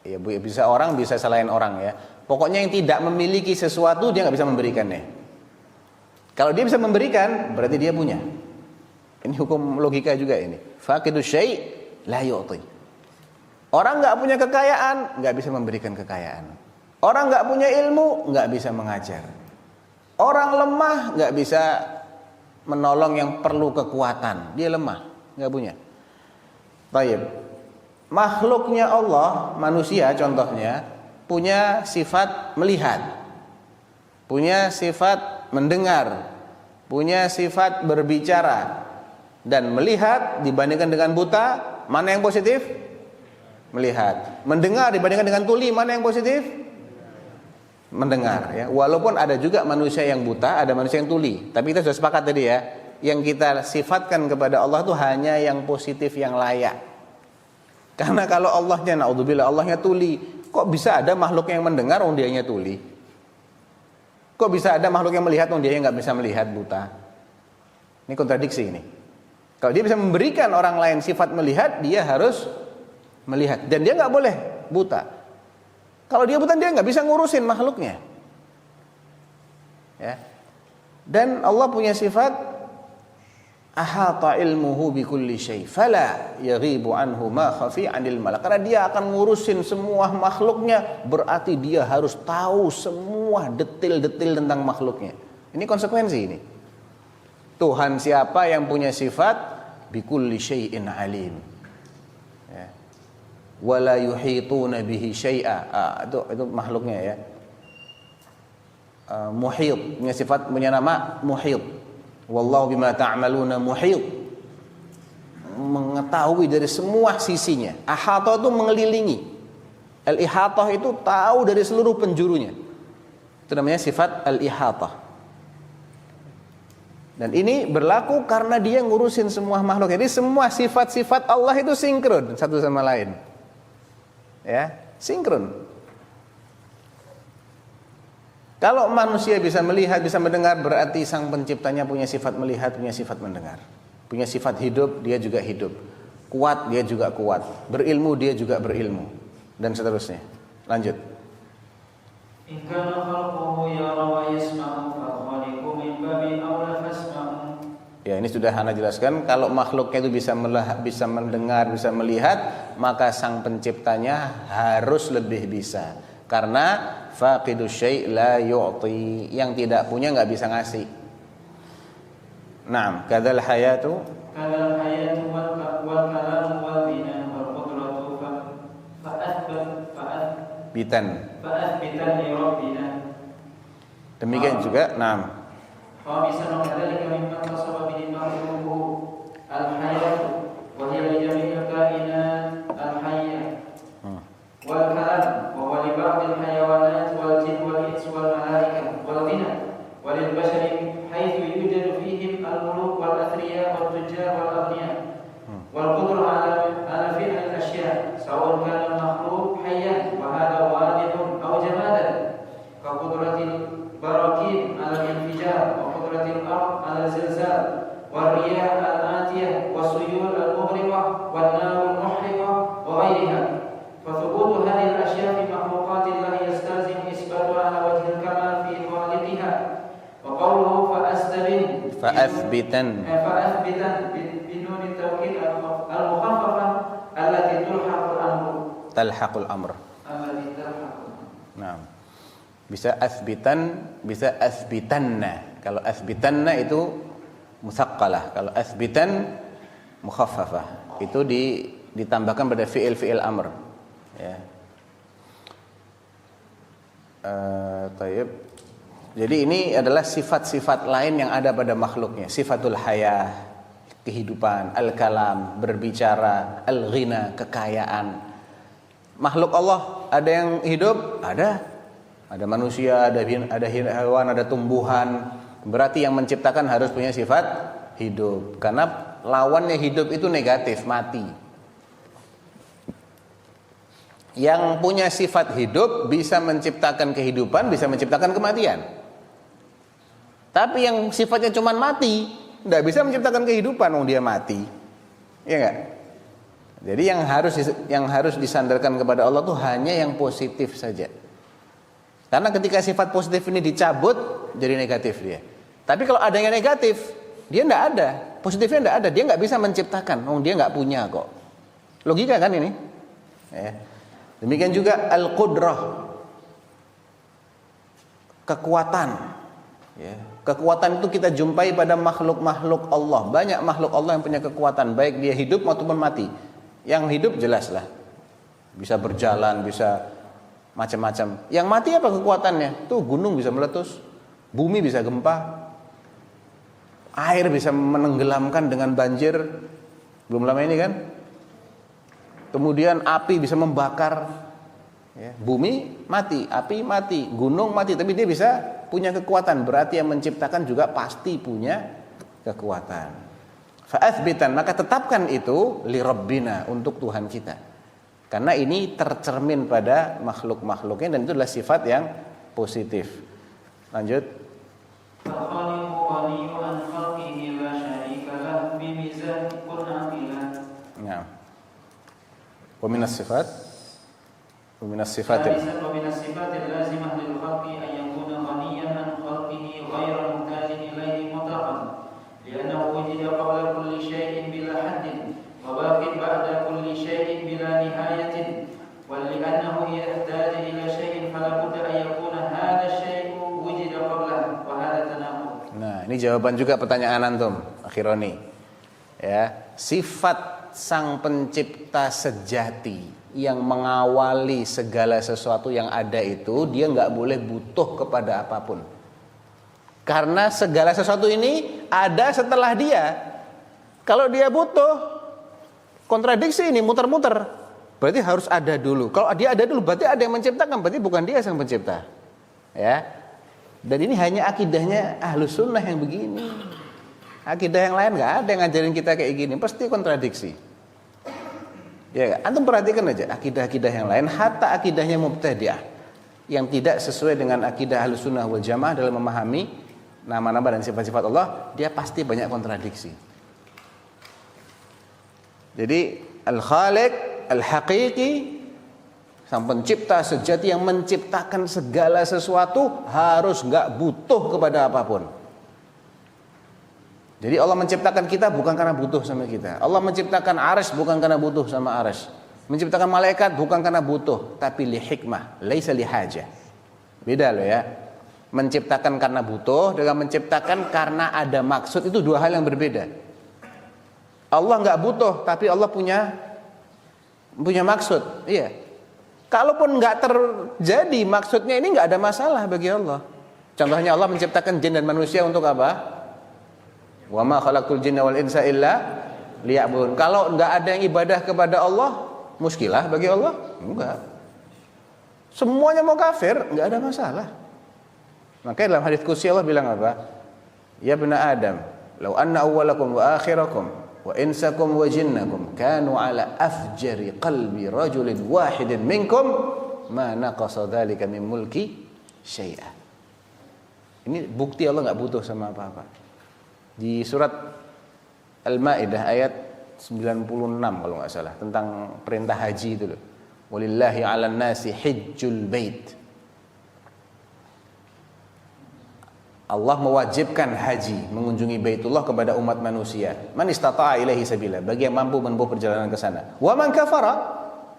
Speaker 1: ya bisa orang, bisa selain orang ya. Pokoknya yang tidak memiliki sesuatu dia nggak bisa memberikannya. Kalau dia bisa memberikan, berarti dia punya. Ini hukum logika juga ini. Faqidus syai' la yu'ti. Orang nggak punya kekayaan, nggak bisa memberikan kekayaan. Orang nggak punya ilmu, nggak bisa mengajar. Orang lemah nggak bisa menolong yang perlu kekuatan. Dia lemah, nggak punya. Baik. Makhluknya Allah, manusia contohnya, punya sifat melihat, punya sifat mendengar, punya sifat berbicara. Dan melihat dibandingkan dengan buta, mana yang positif? Melihat. Mendengar dibandingkan dengan tuli, mana yang positif? Mendengar ya. Walaupun ada juga manusia yang buta, ada manusia yang tuli. Tapi kita sudah sepakat tadi ya, yang kita sifatkan kepada Allah itu hanya yang positif, yang layak. Karena kalau Allahnya, naudzubillah, Allahnya tuli, kok bisa ada makhluk yang mendengar orang dianya tuli? Kok bisa ada makhluk yang melihat orang dianya nggak bisa melihat, buta? Ini kontradiksi ini. Kalau dia bisa memberikan orang lain sifat melihat, dia harus melihat. Dan dia nggak boleh buta. Kalau dia buta, dia nggak bisa ngurusin makhluknya. Ya. Dan Allah punya sifat ahata ilmuhu bikulli syai' fala yaghibu anhu ma khafi 'anil malak. Karena dia akan ngurusin semua makhluknya, berarti dia harus tahu semua detail-detail tentang makhluknya. Ini konsekuensi ini. Tuhan siapa yang punya sifat bikulli syai'in alim. Ya. Wala yuhituna bihi syai'a. Itu makhluknya ya. Muhit, punya sifat, punya nama muhit. Wallahu bima ta'maluna muhit. Mengetahui dari semua sisinya. Ahata itu mengelilingi. Al-ihatah itu tahu dari seluruh penjurunya. Itu namanya sifat al-ihatah. Dan ini berlaku karena dia ngurusin semua makhluk. Jadi semua sifat-sifat Allah itu sinkron satu sama lain. Ya, sinkron. Kalau manusia bisa melihat, bisa mendengar, berarti sang penciptanya punya sifat melihat, punya sifat mendengar. Punya sifat hidup, dia juga hidup. Kuat, dia juga kuat. Berilmu, dia juga berilmu. Dan seterusnya. Lanjut.
Speaker 2: In kana khalquhu yara wa yasma'u fa khaliqu min babi aula fasma'u.
Speaker 1: Ya, ini sudah Hana jelaskan. Kalau makhluknya itu bisa mendengar, bisa melihat, maka sang penciptanya harus lebih bisa. Karena faqidus syai' la yu'ti, yang tidak punya enggak bisa ngasih. Naam, kadzal hayatu wal kalam wal bina wal qudratu fa'athbitan li rabbina. Demikian juga, naam. خامسا وكذلك مما اتصف به مخلوقه الحياة وهي لجميع الكائنات الحية والكلام وهو لبعض الحيوانات والجن والإنس والملائكة والغنى وللبشر حيث يوجد فيهم الملوك والأثرياء والتجار والأغنياء والقدرة على فعل الأشياء سواء كان المخلوق حيا وهذا واضح أو جمادا كقدرة البراكين على الانفجار وقدرة الأرض على الزلزال والرياح الآتية والسيول المغرقة والنار المحرقة وغيرها. فثبوت هذه الأشياء في مخلوقات الله يستلزم إثباتها على وجه الكمال في خالقها. وقوله فأثبتن بنون التوكيد المخففة التي تلحق الأمر. Nah, bisa athbitan, bisa athbitanna. Kalau athbitanna itu musaqqalah, kalau athbitan mukhaffafah. Itu ditambahkan pada fi'il amr. Ya. Tayyib. Jadi ini adalah sifat-sifat lain yang ada pada makhluknya. Sifatul hayah, kehidupan, al-kalam, berbicara, al-ghina, kekayaan. Makhluk Allah ada yang hidup, ada manusia, ada hewan, ada tumbuhan. Berarti yang menciptakan harus punya sifat hidup. Karena lawannya hidup itu negatif, mati. Yang punya sifat hidup bisa menciptakan kehidupan, bisa menciptakan kematian. Tapi yang sifatnya cuma mati, tidak bisa menciptakan kehidupan, dia mati. Iya enggak? Jadi yang harus disandarkan kepada Allah itu hanya yang positif saja. Karena ketika sifat positif ini dicabut, jadi negatif dia. Tapi kalau ada yang negatif, dia tidak ada. Positifnya tidak ada, dia nggak bisa menciptakan. Dia nggak punya kok. Logika kan ini? Ya. Demikian juga al-qudrah, kekuatan. Ya. Kekuatan itu kita jumpai pada makhluk-makhluk Allah. Banyak makhluk Allah yang punya kekuatan, baik dia hidup maupun mati. Yang hidup jelaslah, bisa berjalan, bisa macam-macam. Yang mati apa kekuatannya? Tuh gunung bisa meletus, bumi bisa gempa, air bisa menenggelamkan dengan banjir. Belum lama ini kan. Kemudian api bisa membakar. Ya, bumi mati, api mati, gunung mati, tapi dia bisa punya kekuatan. Berarti yang menciptakan juga pasti punya kekuatan. Fa'athbitan, maka tetapkan itu li rabbina, untuk Tuhan kita. Karena ini tercermin pada makhluk-makhluknya, dan itu adalah sifat yang positif. Lanjut. Nah. Wa minas sifat lazimah lil khalqi an yakuna ghaniyan an khalqihi ghayra muhtajin ilayhi mutlaqan. لأنه وجد قبل كل شيء بلا حد وباق بعد كل شيء بلا نهاية ولأنه يحتاج إلى شيء فلا بد أن يكون هذا الشيء وجد قبله وهذا تناقض. Nah, ini ini jawaban juga pertanyaan antum, Akhironi. Ya, sifat sang pencipta sejati yang mengawali segala sesuatu yang ada itu, dia nggak boleh butuh kepada apapun. Karena segala sesuatu ini ada setelah dia. Kalau dia butuh, kontradiksi ini muter-muter. Berarti harus ada dulu. Kalau dia ada dulu, berarti ada yang menciptakan. Berarti bukan dia sang pencipta. Ya. Dan ini hanya akidahnya Ahlus Sunnah yang begini. Akidah yang lain nggak ada yang ngajarin kita kayak gini. Pasti kontradiksi. Ya, antum perhatikan aja akidah-akidah yang lain, hatta akidahnya Mubtadi'ah yang tidak sesuai dengan akidah Ahlus Sunnah wal Jamaah dalam memahami nama-nama dan sifat-sifat Allah, dia pasti banyak kontradiksi. Jadi Al-Khaliq, Al-Haqiqi, sang pencipta sejati yang menciptakan segala sesuatu harus nggak butuh kepada apapun. Jadi Allah menciptakan kita bukan karena butuh sama kita. Allah menciptakan arsy bukan karena butuh sama arsy. Menciptakan malaikat bukan karena butuh, tapi li hikmah, laisa li hajah. Beda loh ya. Menciptakan karena butuh dengan menciptakan karena ada maksud, itu dua hal yang berbeda. Allah nggak butuh, tapi Allah punya maksud. Iya. Kalaupun nggak terjadi maksudnya, ini nggak ada masalah bagi Allah. Contohnya Allah menciptakan jin dan manusia untuk apa? Wa ma khalaqtul jinna wal insa illa liya'budun. Kalau nggak ada yang ibadah kepada Allah, muskilah bagi Allah? Enggak. Semuanya mau kafir, nggak ada masalah. Makanya dalam hadits qudsi Allah bilang apa? Ya bani Adam, law anna awwalakum wa akhirakum wa insakum wa jinnakum kanu ala afjari qalbi rajulin wahidin minkum ma naqasa dzalika min mulki syai'a. Ini bukti Allah enggak butuh sama apa-apa. Di surat Al-Maidah ayat 96 kalau enggak salah, tentang perintah haji itu loh. Walillahi 'alan nasi hajjul bait. Allah mewajibkan haji, mengunjungi Baitullah kepada umat manusia. Man istata'a ilaihi sabila, bagi yang mampu menempuh perjalanan ke sana. Wa man kafara,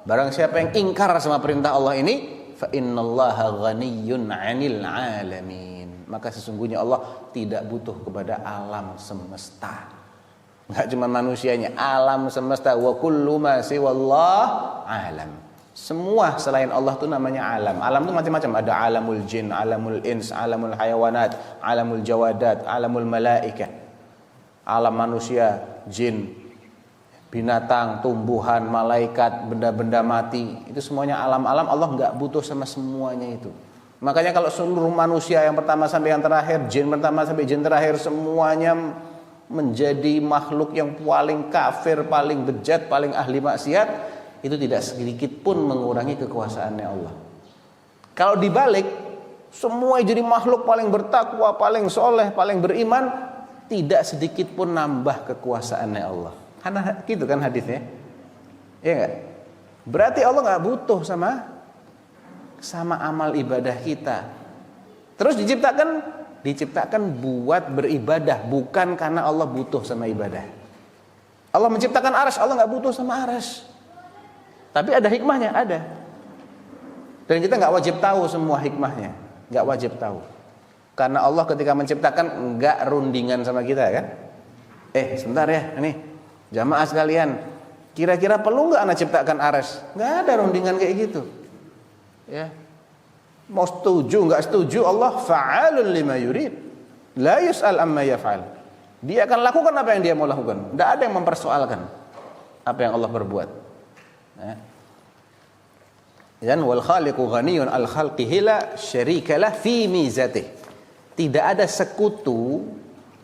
Speaker 1: barang siapa yang ingkar sama perintah Allah ini, fa innallaha ghaniyyun 'anil 'alamin. Maka sesungguhnya Allah tidak butuh kepada alam semesta. Enggak cuma manusianya, alam semesta. Wa kullu ma siwallah alam. Semua selain Allah itu namanya alam. Alam itu macam-macam. Ada alamul jin, alamul ins, alamul hayawanat, alamul jawadat, alamul malaika. Alam manusia, jin, binatang, tumbuhan, malaikat, benda-benda mati. Itu semuanya alam-alam. Allah enggak butuh sama semuanya itu. Makanya kalau seluruh manusia yang pertama sampai yang terakhir, jin pertama sampai jin terakhir, semuanya menjadi makhluk yang paling kafir, paling bejat, paling ahli maksiat, itu tidak sedikit pun mengurangi kekuasaannya Allah. Kalau dibalik, semua jadi makhluk paling bertakwa, paling soleh, paling beriman, tidak sedikit pun nambah kekuasaannya Allah. Karena gitu kan hadisnya, ya enggak? Berarti Allah nggak butuh sama amal ibadah kita. Terus diciptakan buat beribadah, bukan karena Allah butuh sama ibadah. Allah menciptakan arsy, Allah nggak butuh sama arsy. Tapi ada hikmahnya, ada. Dan kita nggak wajib tahu semua hikmahnya, nggak wajib tahu. Karena Allah ketika menciptakan nggak rundingan sama kita kan? Sebentar ya, ini jamaah sekalian, kira-kira perlu nggak anak ciptakan arsy? Nggak ada rundingan kayak gitu. Ya, mau setuju nggak setuju, Allah fa'alun lima yurid, la yus'al amma yaf'al. Dia akan lakukan apa yang dia mau lakukan. Nggak ada yang mempersoalkan apa yang Allah berbuat. Dan wal khaliqu ghaniyun al khalqihi la syarikalah fi mizatih. Tidak ada sekutu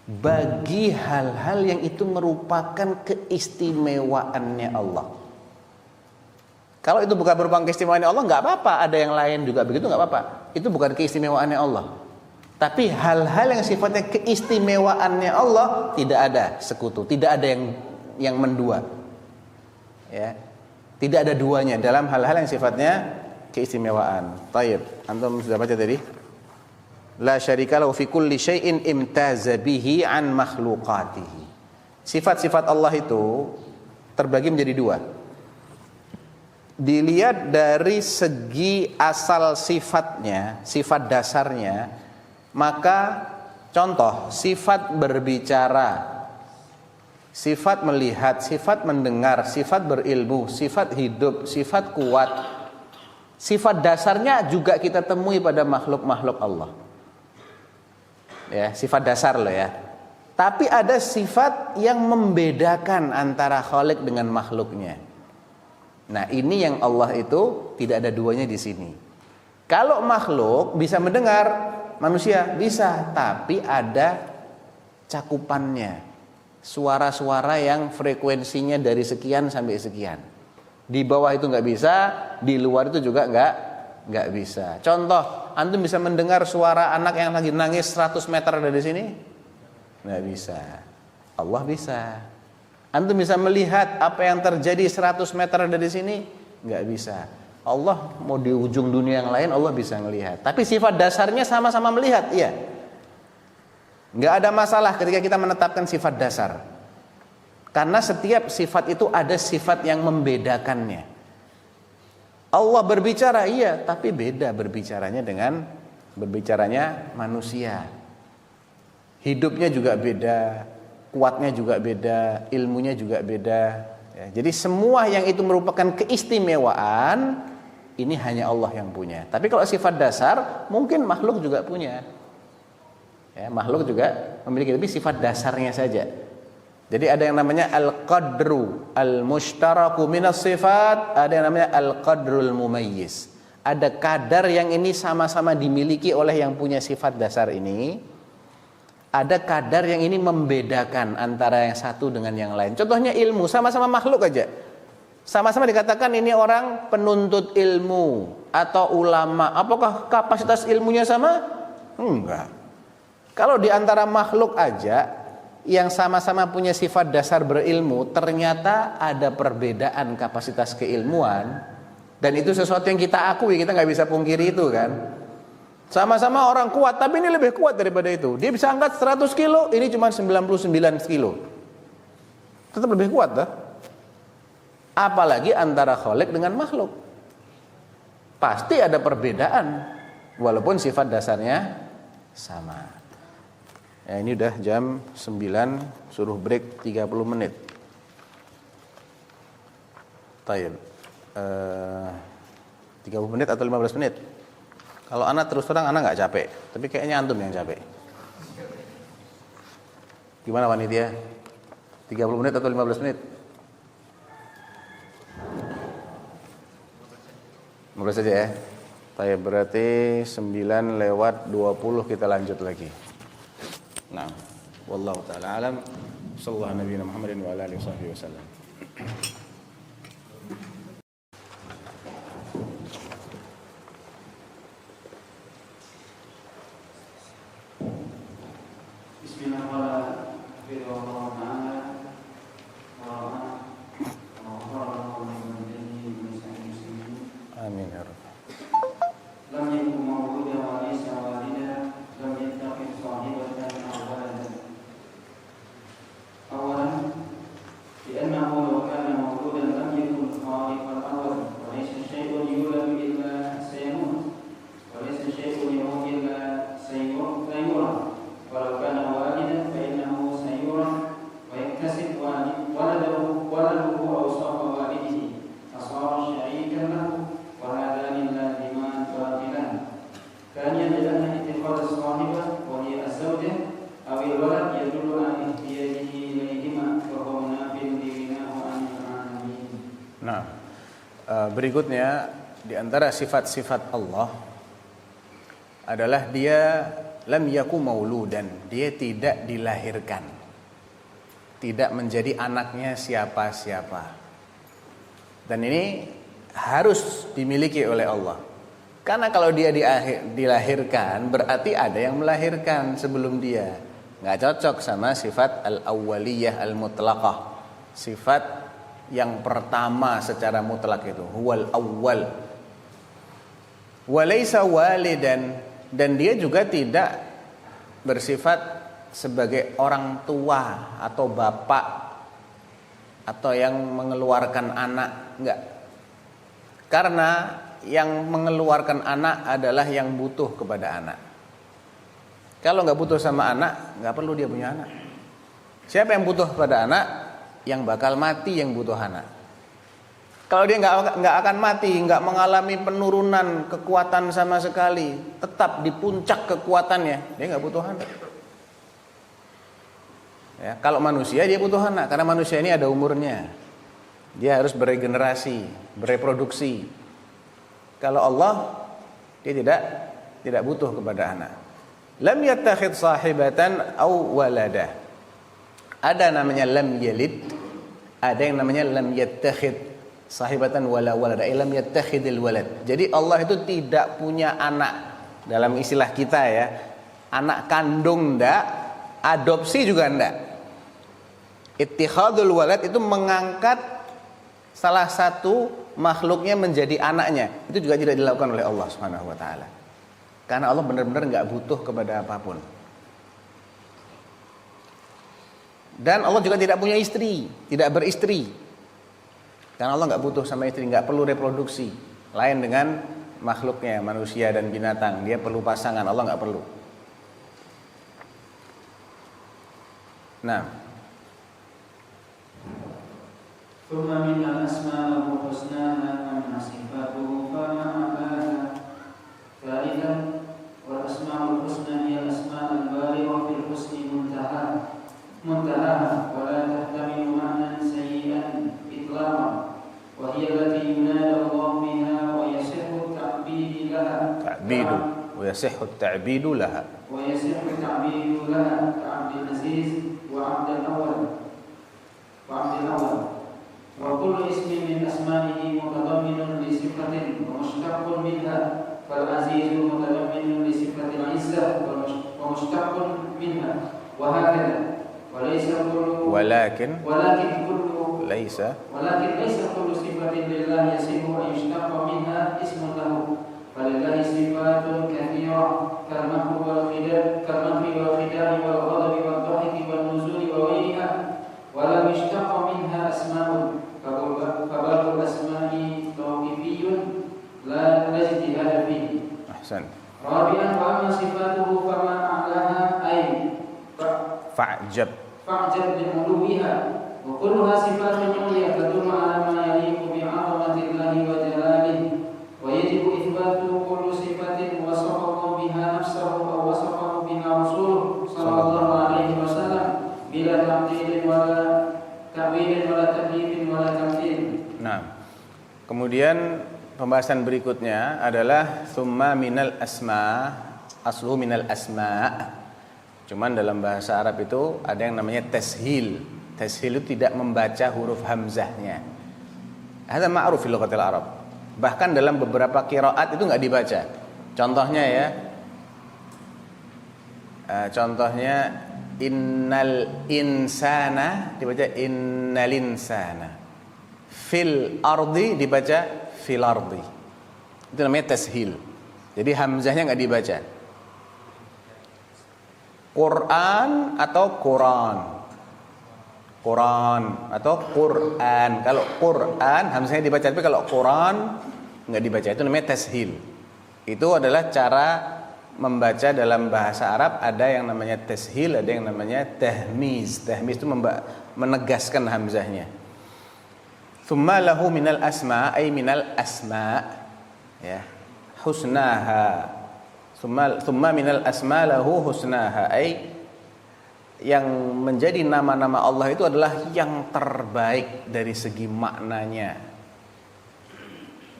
Speaker 1: bagi hal-hal yang itu merupakan keistimewaannya Allah. Kalau itu bukan merupakan keistimewaannya Allah, nggak apa-apa. Ada yang lain juga begitu, nggak apa-apa. Itu bukan keistimewaannya Allah. Tapi hal-hal yang sifatnya keistimewaannya Allah, tidak ada sekutu, tidak ada yang mendua. Ya. Tidak ada duanya dalam hal-hal yang sifatnya keistimewaan. Taib. Antum sudah baca tadi? La syarika lahu fi kulli syai'in imtaza bihi an makhluqatihi. Sifat-sifat Allah itu terbagi menjadi dua. Dilihat dari segi asal sifatnya, sifat dasarnya, maka Contoh, sifat berbicara, sifat melihat, sifat mendengar, sifat berilmu, sifat hidup, sifat kuat. Sifat dasarnya juga kita temui pada makhluk-makhluk Allah. Ya, sifat dasar loh ya. Tapi ada sifat yang membedakan antara Khalik dengan makhluknya. Nah, ini yang Allah itu tidak ada duanya di sini. Kalau makhluk bisa mendengar, manusia bisa, tapi ada cakupannya. Suara-suara yang frekuensinya dari sekian sampai sekian. Di bawah itu nggak bisa, di luar itu juga nggak bisa. Contoh, antum bisa mendengar suara anak yang lagi nangis 100 meter dari sini? Nggak bisa. Allah bisa. Antum bisa melihat apa yang terjadi 100 meter dari sini? Nggak bisa. Allah mau di ujung dunia yang lain, Allah bisa melihat. Tapi sifat dasarnya sama-sama melihat, iya. Nggak ada masalah ketika kita menetapkan sifat dasar. Karena setiap sifat itu ada sifat yang membedakannya. Allah berbicara, iya, tapi beda berbicaranya dengan berbicaranya manusia. Hidupnya juga beda, kuatnya juga beda, ilmunya juga beda. Ya, jadi semua yang itu merupakan keistimewaan, ini hanya Allah yang punya. Tapi kalau sifat dasar, mungkin makhluk juga punya. Ya, makhluk juga memiliki, lebih sifat dasarnya saja. Jadi ada yang namanya al-qadru al-mushtaraku minas sifat, ada yang namanya al-qadrul mumayyiz. Ada kadar yang ini sama-sama dimiliki oleh yang punya sifat dasar ini. Ada kadar yang ini membedakan antara yang satu dengan yang lain. Contohnya ilmu, sama-sama makhluk aja. Sama-sama dikatakan ini orang penuntut ilmu atau ulama. Apakah kapasitas ilmunya sama? Enggak. Kalau di antara makhluk aja yang sama-sama punya sifat dasar berilmu, ternyata ada perbedaan kapasitas keilmuan, dan itu sesuatu yang kita akui, kita nggak bisa pungkiri itu kan. Sama-sama orang kuat, tapi ini lebih kuat daripada itu. Dia bisa angkat 100 kilo, ini cuma 99 kilo. Tetap lebih kuat dah. Apalagi antara Khalik dengan makhluk. Pasti ada perbedaan, walaupun sifat dasarnya sama. Ya, ini udah jam 9, suruh break 30 menit. Tayyib. 30 menit atau 15 menit? Kalau anak terus terang anak nggak capek, tapi kayaknya antum yang capek. Gimana panitia? 30 menit atau 15 menit? 15 saja ya. Tayyib, berarti 9 lewat 20 kita lanjut lagi. Nah, wallahu taala alam. Sallallahu nabiyana Muhammadin wa ala alihi wasallam. Amin ya rabbal.
Speaker 2: لم يكن مولودا وليس والدا لم يتخذ صاحبة أو ولدا. أولا لأنه لو كان مولودا لم يكن خالق الأول، وليس شيء يولد إلا سيموت، وليس شيء يموت إلا سيرى، ولو كان والدا فإنه سيرى ويكتسب ولده أوصاف والده فصار شريكا له، وهذان اللازمان باطلان. ثانيا لأن اتخاذ الصاحبة وهي الزوجة أو الولد يدل على احتياجه إليهما وهو مناف لغناه عن العالمين.
Speaker 1: Nah, berikutnya di antara sifat-sifat Allah adalah dia lam yaku mauludan, dia tidak dilahirkan, tidak menjadi anaknya siapa-siapa. Dan ini harus dimiliki oleh Allah. Karena kalau dia dilahirkan, berarti ada yang melahirkan sebelum dia. Nggak cocok sama sifat al-awwaliyah al-mutlaqah, sifat yang pertama secara mutlak itu, huwal awwal. Walaysa walidan, dan dia juga tidak bersifat sebagai orang tua atau bapak atau yang mengeluarkan anak, enggak. Karena yang mengeluarkan anak adalah yang butuh kepada anak. Kalau nggak butuh sama anak, nggak perlu dia punya anak. Siapa yang butuh pada anak? Yang bakal mati yang butuh anak. Kalau dia nggak akan mati, nggak mengalami penurunan kekuatan sama sekali, tetap di puncak kekuatannya, dia nggak butuh anak. Ya, kalau manusia dia butuh anak, karena manusia ini ada umurnya. Dia harus beregenerasi, bereproduksi. Kalau Allah, dia tidak butuh kepada anak. Lam yattakhid sahibatan aw waladah. Ada namanya lam yalid, ada yang namanya lam yattakhid sahibatan wala walada, lam yattakhidil walad. Jadi Allah itu tidak punya anak. Dalam istilah kita ya, anak kandung ndak, adopsi juga ndak. Ittikhadul walad itu mengangkat salah satu makhluknya menjadi anaknya. Itu juga tidak dilakukan oleh Allah Subhanahu wa taala. Karena Allah benar-benar enggak butuh kepada apapun. Dan Allah juga tidak punya istri, tidak beristri. Karena Allah enggak butuh sama istri, enggak perlu reproduksi. Lain dengan makhluknya, manusia dan binatang, dia perlu pasangan, Allah enggak perlu. Nah,
Speaker 2: ثم من الأسماء الحسنى أما صفاته فما أعلاها. ثالثا والأسماء الحسنى هي الأسماء البالغة في الحسن منتهاها ولا تحتمل معنى سيئا إطلاقا وهي التي ينادى الله بها ويصح التعبيد لها كعبد العزيز وعبد الأول وكل اسم من أسمائه متضمن لصفة ومشتق منها فالعزيز متضمن لصفة العزة ومشتق منها وهكذا ولكن ليس كل صفة لله يصح أن يشتق منها اسم له فلله صفات كثيرة كالمكر والخداع والغضب والضحك والنزول وغيرها ولم يشتق منها أسماء فباب الأسماء توقيفي لا اجتهاد فيه.
Speaker 1: أحسن.
Speaker 2: رابعا وأما صفاته فما أعلاها أي
Speaker 1: فاعجب
Speaker 2: بعلوها وكلها صفات عليا تدل على ما يليق بعظمة الله وجلاله ويجب إثبات كل صفة وصف الله بها نفسه أو وصفه بها رسوله صلى الله عليه وسلم بلا تعطيل ولا ta'wil wala takyif wala tamthil.
Speaker 1: Nah, kemudian pembahasan berikutnya adalah summa minal asma, asluhu minal asma. Cuman dalam bahasa Arab itu ada yang namanya tashil. Tashil itu tidak membaca huruf hamzahnya. Hadza ma'ruf fil lughatil Arab. Bahkan dalam beberapa qiraat itu enggak dibaca. Contohnya ya. Contohnya innal insana dibaca innal insana. Fil ardi dibaca fil ardi. Itu namanya tashil. Jadi hamzahnya enggak dibaca. Quran atau Quran. Quran atau Quran. Kalau Quran hamzahnya dibaca, tapi kalau Quran enggak dibaca. Itu namanya tashil. Itu adalah cara membaca dalam bahasa Arab. Ada yang namanya tashil, ada yang namanya tahmiz. Tahmiz itu menegaskan hamzahnya. Tsumma lahu minal asma ay minal asma ya husnaha. Tsumma minal asma lahu husnaha ay yang menjadi nama-nama Allah itu adalah yang terbaik dari segi maknanya.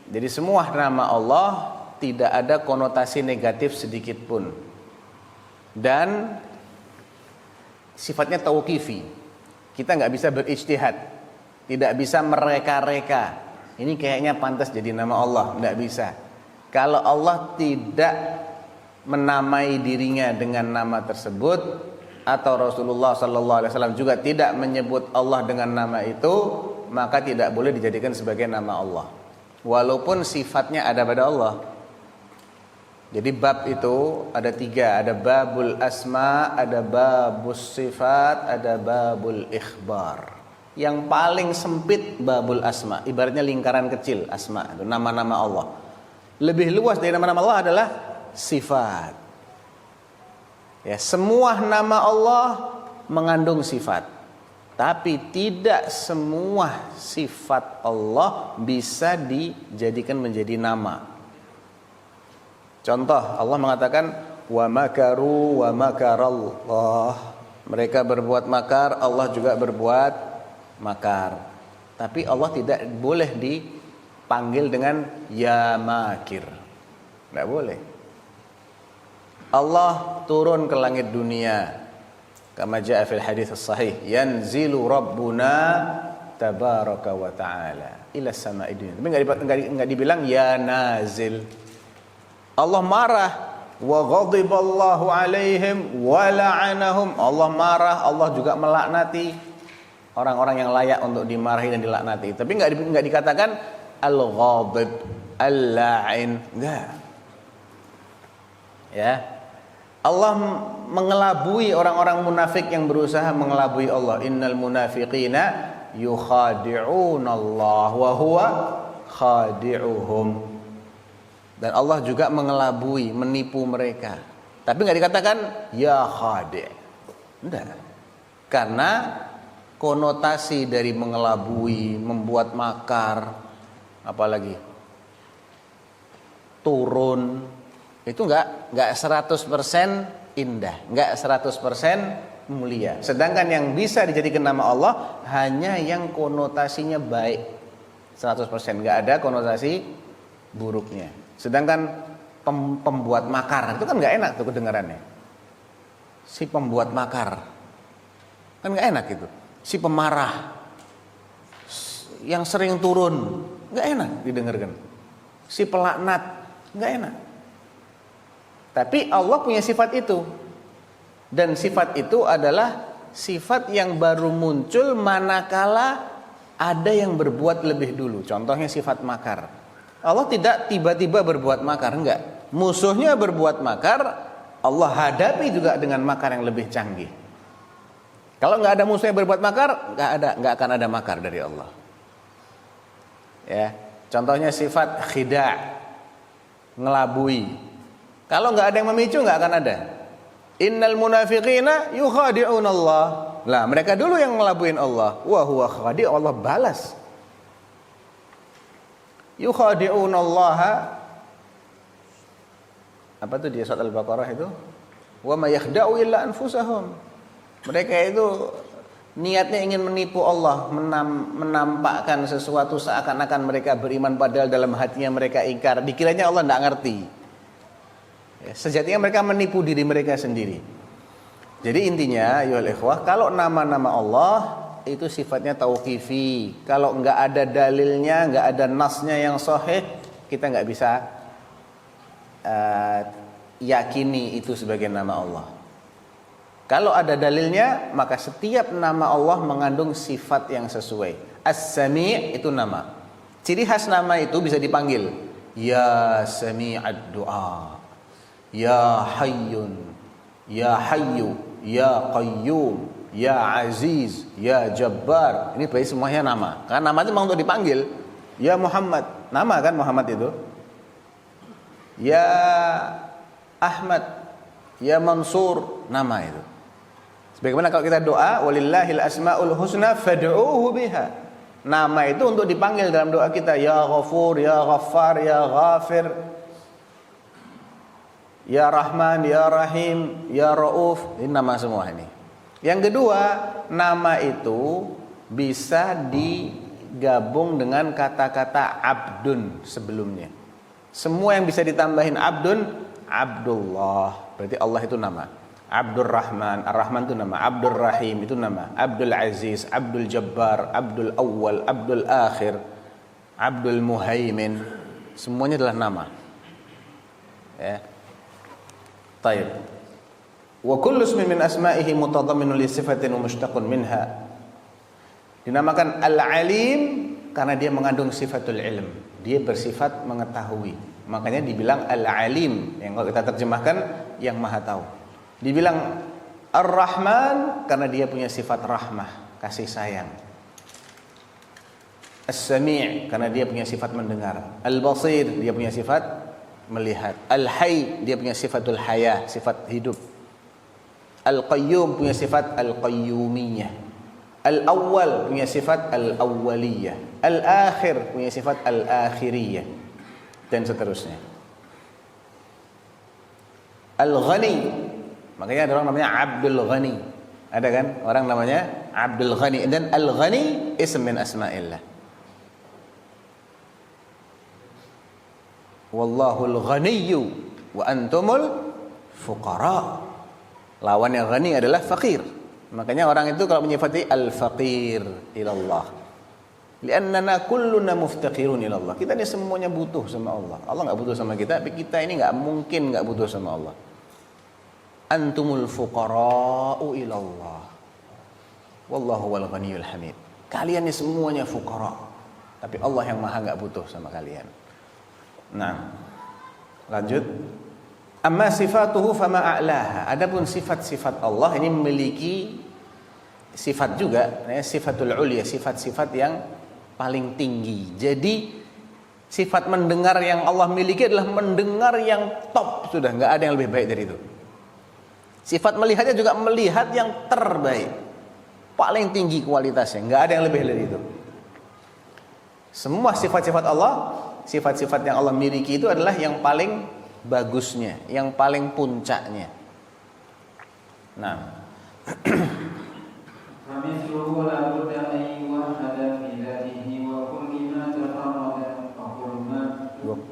Speaker 1: Jadi semua nama Allah tidak ada konotasi negatif sedikit pun. Dan sifatnya tauqifi. Kita nggak bisa berijtihad. Tidak bisa mereka-reka. Ini kayaknya pantas jadi nama Allah. Nggak bisa. Kalau Allah tidak menamai dirinya dengan nama tersebut, atau Rasulullah SAW juga tidak menyebut Allah dengan nama itu, maka tidak boleh dijadikan sebagai nama Allah. Walaupun sifatnya ada pada Allah. Jadi bab itu ada 3, ada babul asma, ada babus sifat, ada babul ikhbar. Yang paling sempit babul asma, ibaratnya lingkaran kecil asma, itu nama-nama Allah. Lebih luas dari nama-nama Allah adalah sifat. Ya, semua nama Allah mengandung sifat. Tapi tidak semua sifat Allah bisa dijadikan menjadi nama. Contoh, Allah mengatakan wa makaru wa makarallah. Mereka berbuat makar, Allah juga berbuat makar. Tapi Allah tidak boleh dipanggil dengan ya makir. Tidak boleh. Allah turun ke langit dunia. Kama jaa fil hadits sahih, yanzilu rabbuna tabaraka wa ta'ala ila samai dunya. Tapi enggak dibilang ya nazil. Allah marah, wa ghadiballahu alaihim wa la'anahum. Allah marah, Allah juga melaknati orang-orang yang layak untuk dimarahi dan dilaknati. Tapi enggak dikatakan al-ghadib, al-la'in. Enggak. Ya. Allah mengelabui orang-orang munafik yang berusaha mengelabui Allah. Innal munafiqina yukhadi'unallah wa huwa khadi'uhum. Dan Allah juga mengelabui, menipu mereka. Tapi enggak dikatakan ya khadi'. Enggak. Karena konotasi dari mengelabui, membuat makar, apalagi turun, itu enggak 100% indah, enggak 100% mulia. Sedangkan yang bisa dijadikan nama Allah hanya yang konotasinya baik 100%, enggak ada konotasi buruknya. Sedangkan pembuat makar itu kan enggak enak tuh kedengarannya. Si pembuat makar kan enggak enak gitu. Si pemarah yang sering turun enggak enak didengarkan. Si pelaknat enggak enak. Tapi Allah punya sifat itu. Dan sifat itu adalah sifat yang baru muncul manakala ada yang berbuat lebih dulu. Contohnya sifat makar. Allah tidak tiba-tiba berbuat makar, enggak. Musuhnya berbuat makar, Allah hadapi juga dengan makar yang lebih canggih. Kalau enggak ada musuh yang berbuat makar, enggak akan ada makar dari Allah. Ya, contohnya sifat khida', ngelabui. Kalau enggak ada yang memicu, enggak akan ada. Innal munafiqina yukhadi'unallah. Lah, mereka dulu yang ngelabuin Allah. Wa huwa khadi', Allah balas. Yukhadi'unallaha. Apa tuh di surat Al-Baqarah itu? Wa ma yakhda'u illa anfusahum. Mereka itu niatnya ingin menipu Allah, menampakkan sesuatu seakan-akan mereka beriman padahal dalam hatinya mereka ingkar. Dikiranya Allah enggak ngerti. Ya, sejatinya mereka menipu diri mereka sendiri. Jadi intinya, ayyuhal ikhwah, kalau nama-nama Allah itu sifatnya tauqifi. Kalau enggak ada dalilnya, enggak ada nasnya yang sahih, kita enggak bisa yakini itu sebagai nama Allah. Kalau ada dalilnya, maka setiap nama Allah mengandung sifat yang sesuai. As-Sami' itu nama. Ciri khas nama itu bisa dipanggil ya Sami'ad du'a, ya Hayyun, ya Hayyu, ya Qayyum, ya Aziz, ya Jabbar. Ini berarti semuanya nama. Karena nama itu memang untuk dipanggil. Ya Muhammad, nama kan Muhammad itu. Ya Ahmad, ya Mansur, nama itu. Sebagaimana kalau kita doa, walillahil asmaul husna fad'uuhu biha. Nama itu untuk dipanggil dalam doa kita, ya Ghafur, ya Ghaffar, ya Ghafir, ya Rahman, ya Rahim, ya Rauf. Ini nama semua ini. Yang kedua, nama itu bisa digabung dengan kata-kata abdun sebelumnya. Semua yang bisa ditambahin abdun, Abdullah, berarti Allah itu nama. Abdul Rahman, Ar-Rahman itu nama. Abdul Rahim itu nama. Abdul Aziz, Abdul Jabbar, Abdul Awwal, Abdul Akhir, Abdul Muhaimin, semuanya adalah nama. Ya. Taib. Wa kullu ismin min asma'ihi mutadamminun li sifatin wa mushtaqun minha. Dinamakan Al-Alim karena dia mengandung sifatul ilm. Dia bersifat mengetahui. Makanya dibilang Al-Alim, yang kalau kita terjemahkan yang Maha Tahu. Dibilang Ar-Rahman karena dia punya sifat rahmah, kasih sayang. As-Sami' karena dia punya sifat mendengar. Al-Basir, dia punya sifat melihat. Al-Hayy, dia punya sifatul haya, sifat hidup. Al-Qayyum punya sifat Al-Qayyumiyah. Al-Awwal punya sifat Al-Awwaliyah. Al-Akhir punya sifat Al-Akhiriyah, dan seterusnya. Al-Ghani, makanya ada orang namanya Abdul Ghani. Ada kan orang namanya Abdul Ghani, dan Al-Ghani ism min asma'illah. Wallahul ghaniyyu wa antumul fuqara. Lawannya ghani adalah fakir. Makanya orang itu kalau menyifati al-faqir ilallah, li'annana kulluna muftaqirun ilallah. Kita ini semuanya butuh sama Allah. Allah enggak butuh sama kita, tapi kita ini enggak mungkin enggak butuh sama Allah. Antumul fuqara'u ilallah, wallahu wal ghaniyyul hamid. Kalian ini semuanya fuqara, tapi Allah yang maha enggak butuh sama kalian. Nah, lanjut. Amma sifatuhu fama a'laha. Adapun sifat-sifat Allah ini memiliki sifat juga, sifatul ulia, sifat-sifat yang paling tinggi. Jadi sifat mendengar yang Allah miliki adalah mendengar yang top, sudah enggak ada yang lebih baik dari itu. Sifat melihatnya juga melihat yang terbaik, paling tinggi kualitasnya, enggak ada yang lebih dari itu. Semua sifat-sifat Allah, sifat-sifat yang Allah miliki itu adalah yang paling bagusnya, yang paling puncaknya. Nah,
Speaker 2: فمثله لا بد أن يوحد في ذاته وكل ما تفرد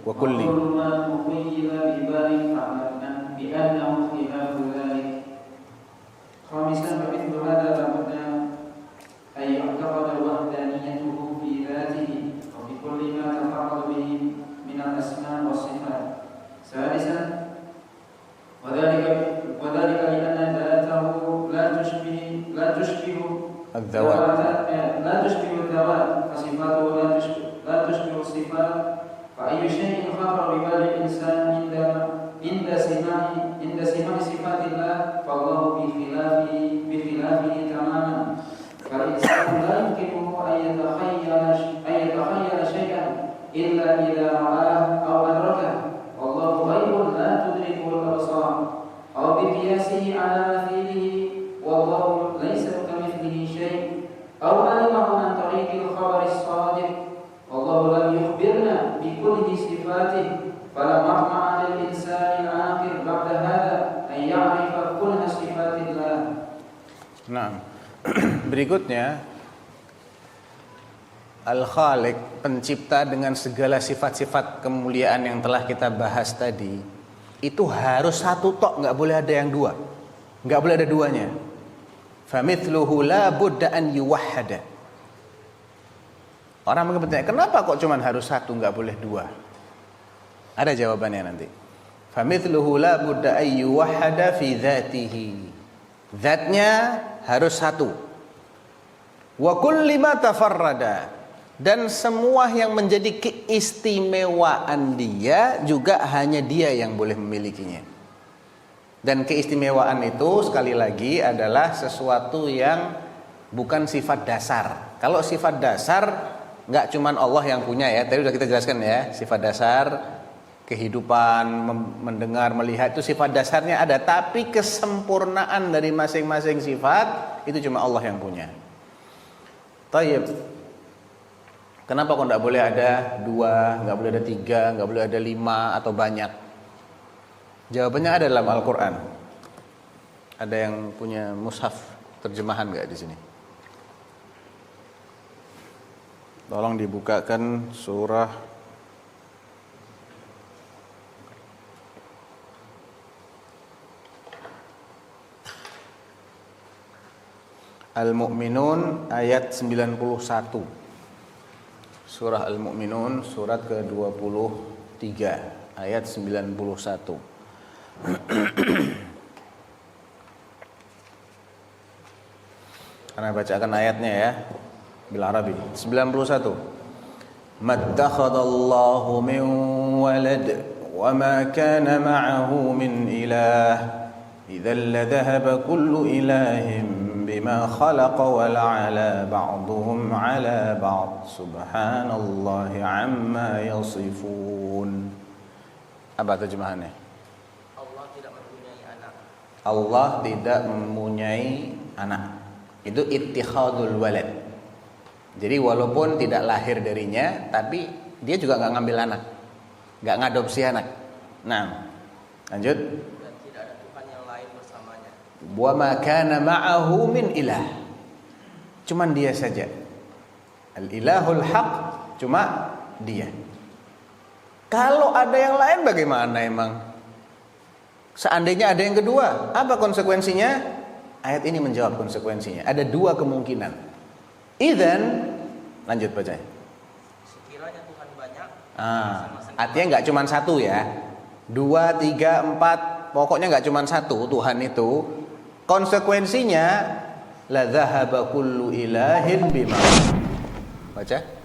Speaker 2: وكل ما مقيد ببال فاعلم بأنه خلاف ذلك. خامسا فمثل هذا لا بد أن يعتقد وحدانيته في ذاته وفي كل ما تفرد به من الأسماء والصفات. سادسا وذلك لأن ذاته لا تشبه
Speaker 1: الذوات،
Speaker 2: فصفاته لا تشبه الصفات. فأي شيء خطر ببال الإنسان عند سماع صفات الله فالله بخلافه تماما. فالإنسان لا يمكنه أن يتخيل شيئا إلا إذا رآه أو أدركه، والله غيب لا تدركه الأبصار، أو بقياسه على مثيله، والله ليس كمثله شيء، أو علمه عن طريق الخبر الصادق، والله لم يخبرنا بكل صفاته، فلا مطمع للإنسان العاقل بعد هذا أن يعرف كل صفات الله.
Speaker 1: Nah, berikutnya Al-Khaliq, pencipta dengan segala sifat-sifat kemuliaan yang telah kita bahas tadi, itu harus satu tok, nggak boleh ada yang dua, nggak boleh ada duanya. Famithluhu la budda an yuwahhada. Orang mungkin bertanya, kenapa kok cuman harus satu, nggak boleh dua? Ada jawabannya nanti. Famithluhu la budda an yuwahhada fi dzatihi. Zatnya harus satu. Wa kulli ma tafarrada, dan semua yang menjadi keistimewaan dia juga hanya dia yang boleh memilikinya. Dan keistimewaan itu sekali lagi adalah sesuatu yang bukan sifat dasar. Kalau sifat dasar nggak cuman Allah yang punya ya, tadi sudah kita jelaskan ya, sifat dasar kehidupan, mendengar, melihat itu sifat dasarnya ada, tapi kesempurnaan dari masing-masing sifat itu cuma Allah yang punya. Tayyib. Kenapa kok nggak boleh ada dua, nggak boleh ada tiga, nggak boleh ada lima atau banyak? Jawabannya ada dalam Al-Quran. Ada yang punya mushaf terjemahan nggak di sini? Tolong dibukakan surah Al-Mu'minun ayat 91. Surah Al-Mu'minun surat ke-23 ayat 91. Karena bacakan ayatnya ya bil Arabi. 91. Mattakhadallahu min walad wa ma kana ma'ahu min ilah idzal ladhahaba kullu ilahin bima khalaqa wa la'ala ba'duhum 'ala ba'd subhanallahi 'amma yasifun. Apa terjemahannya?
Speaker 3: Allah tidak mempunyai anak.
Speaker 1: Allah tidak mempunyai anak. Itu ittikhadul walad. Jadi walaupun tidak lahir darinya, tapi dia juga nggak ngambil anak, nggak ngadopsi anak. Nah, lanjut.
Speaker 3: Dan tidak ada Tuhan yang lain bersamanya.
Speaker 1: Wa ma kana ma'ahu min ilah. Cuman dia saja. Al-ilahul haq, cuma dia. Kalau ada yang lain bagaimana emang? Seandainya ada yang kedua, apa konsekuensinya? Ayat ini menjawab konsekuensinya. Ada dua kemungkinan. Idzan, lanjut baca.
Speaker 3: Sekiranya Tuhan banyak,
Speaker 1: Artinya nggak cuma satu ya, 2, 3, 4, pokoknya nggak cuma satu Tuhan itu. Konsekuensinya la dzahaba kullu ilahin bima. Baca.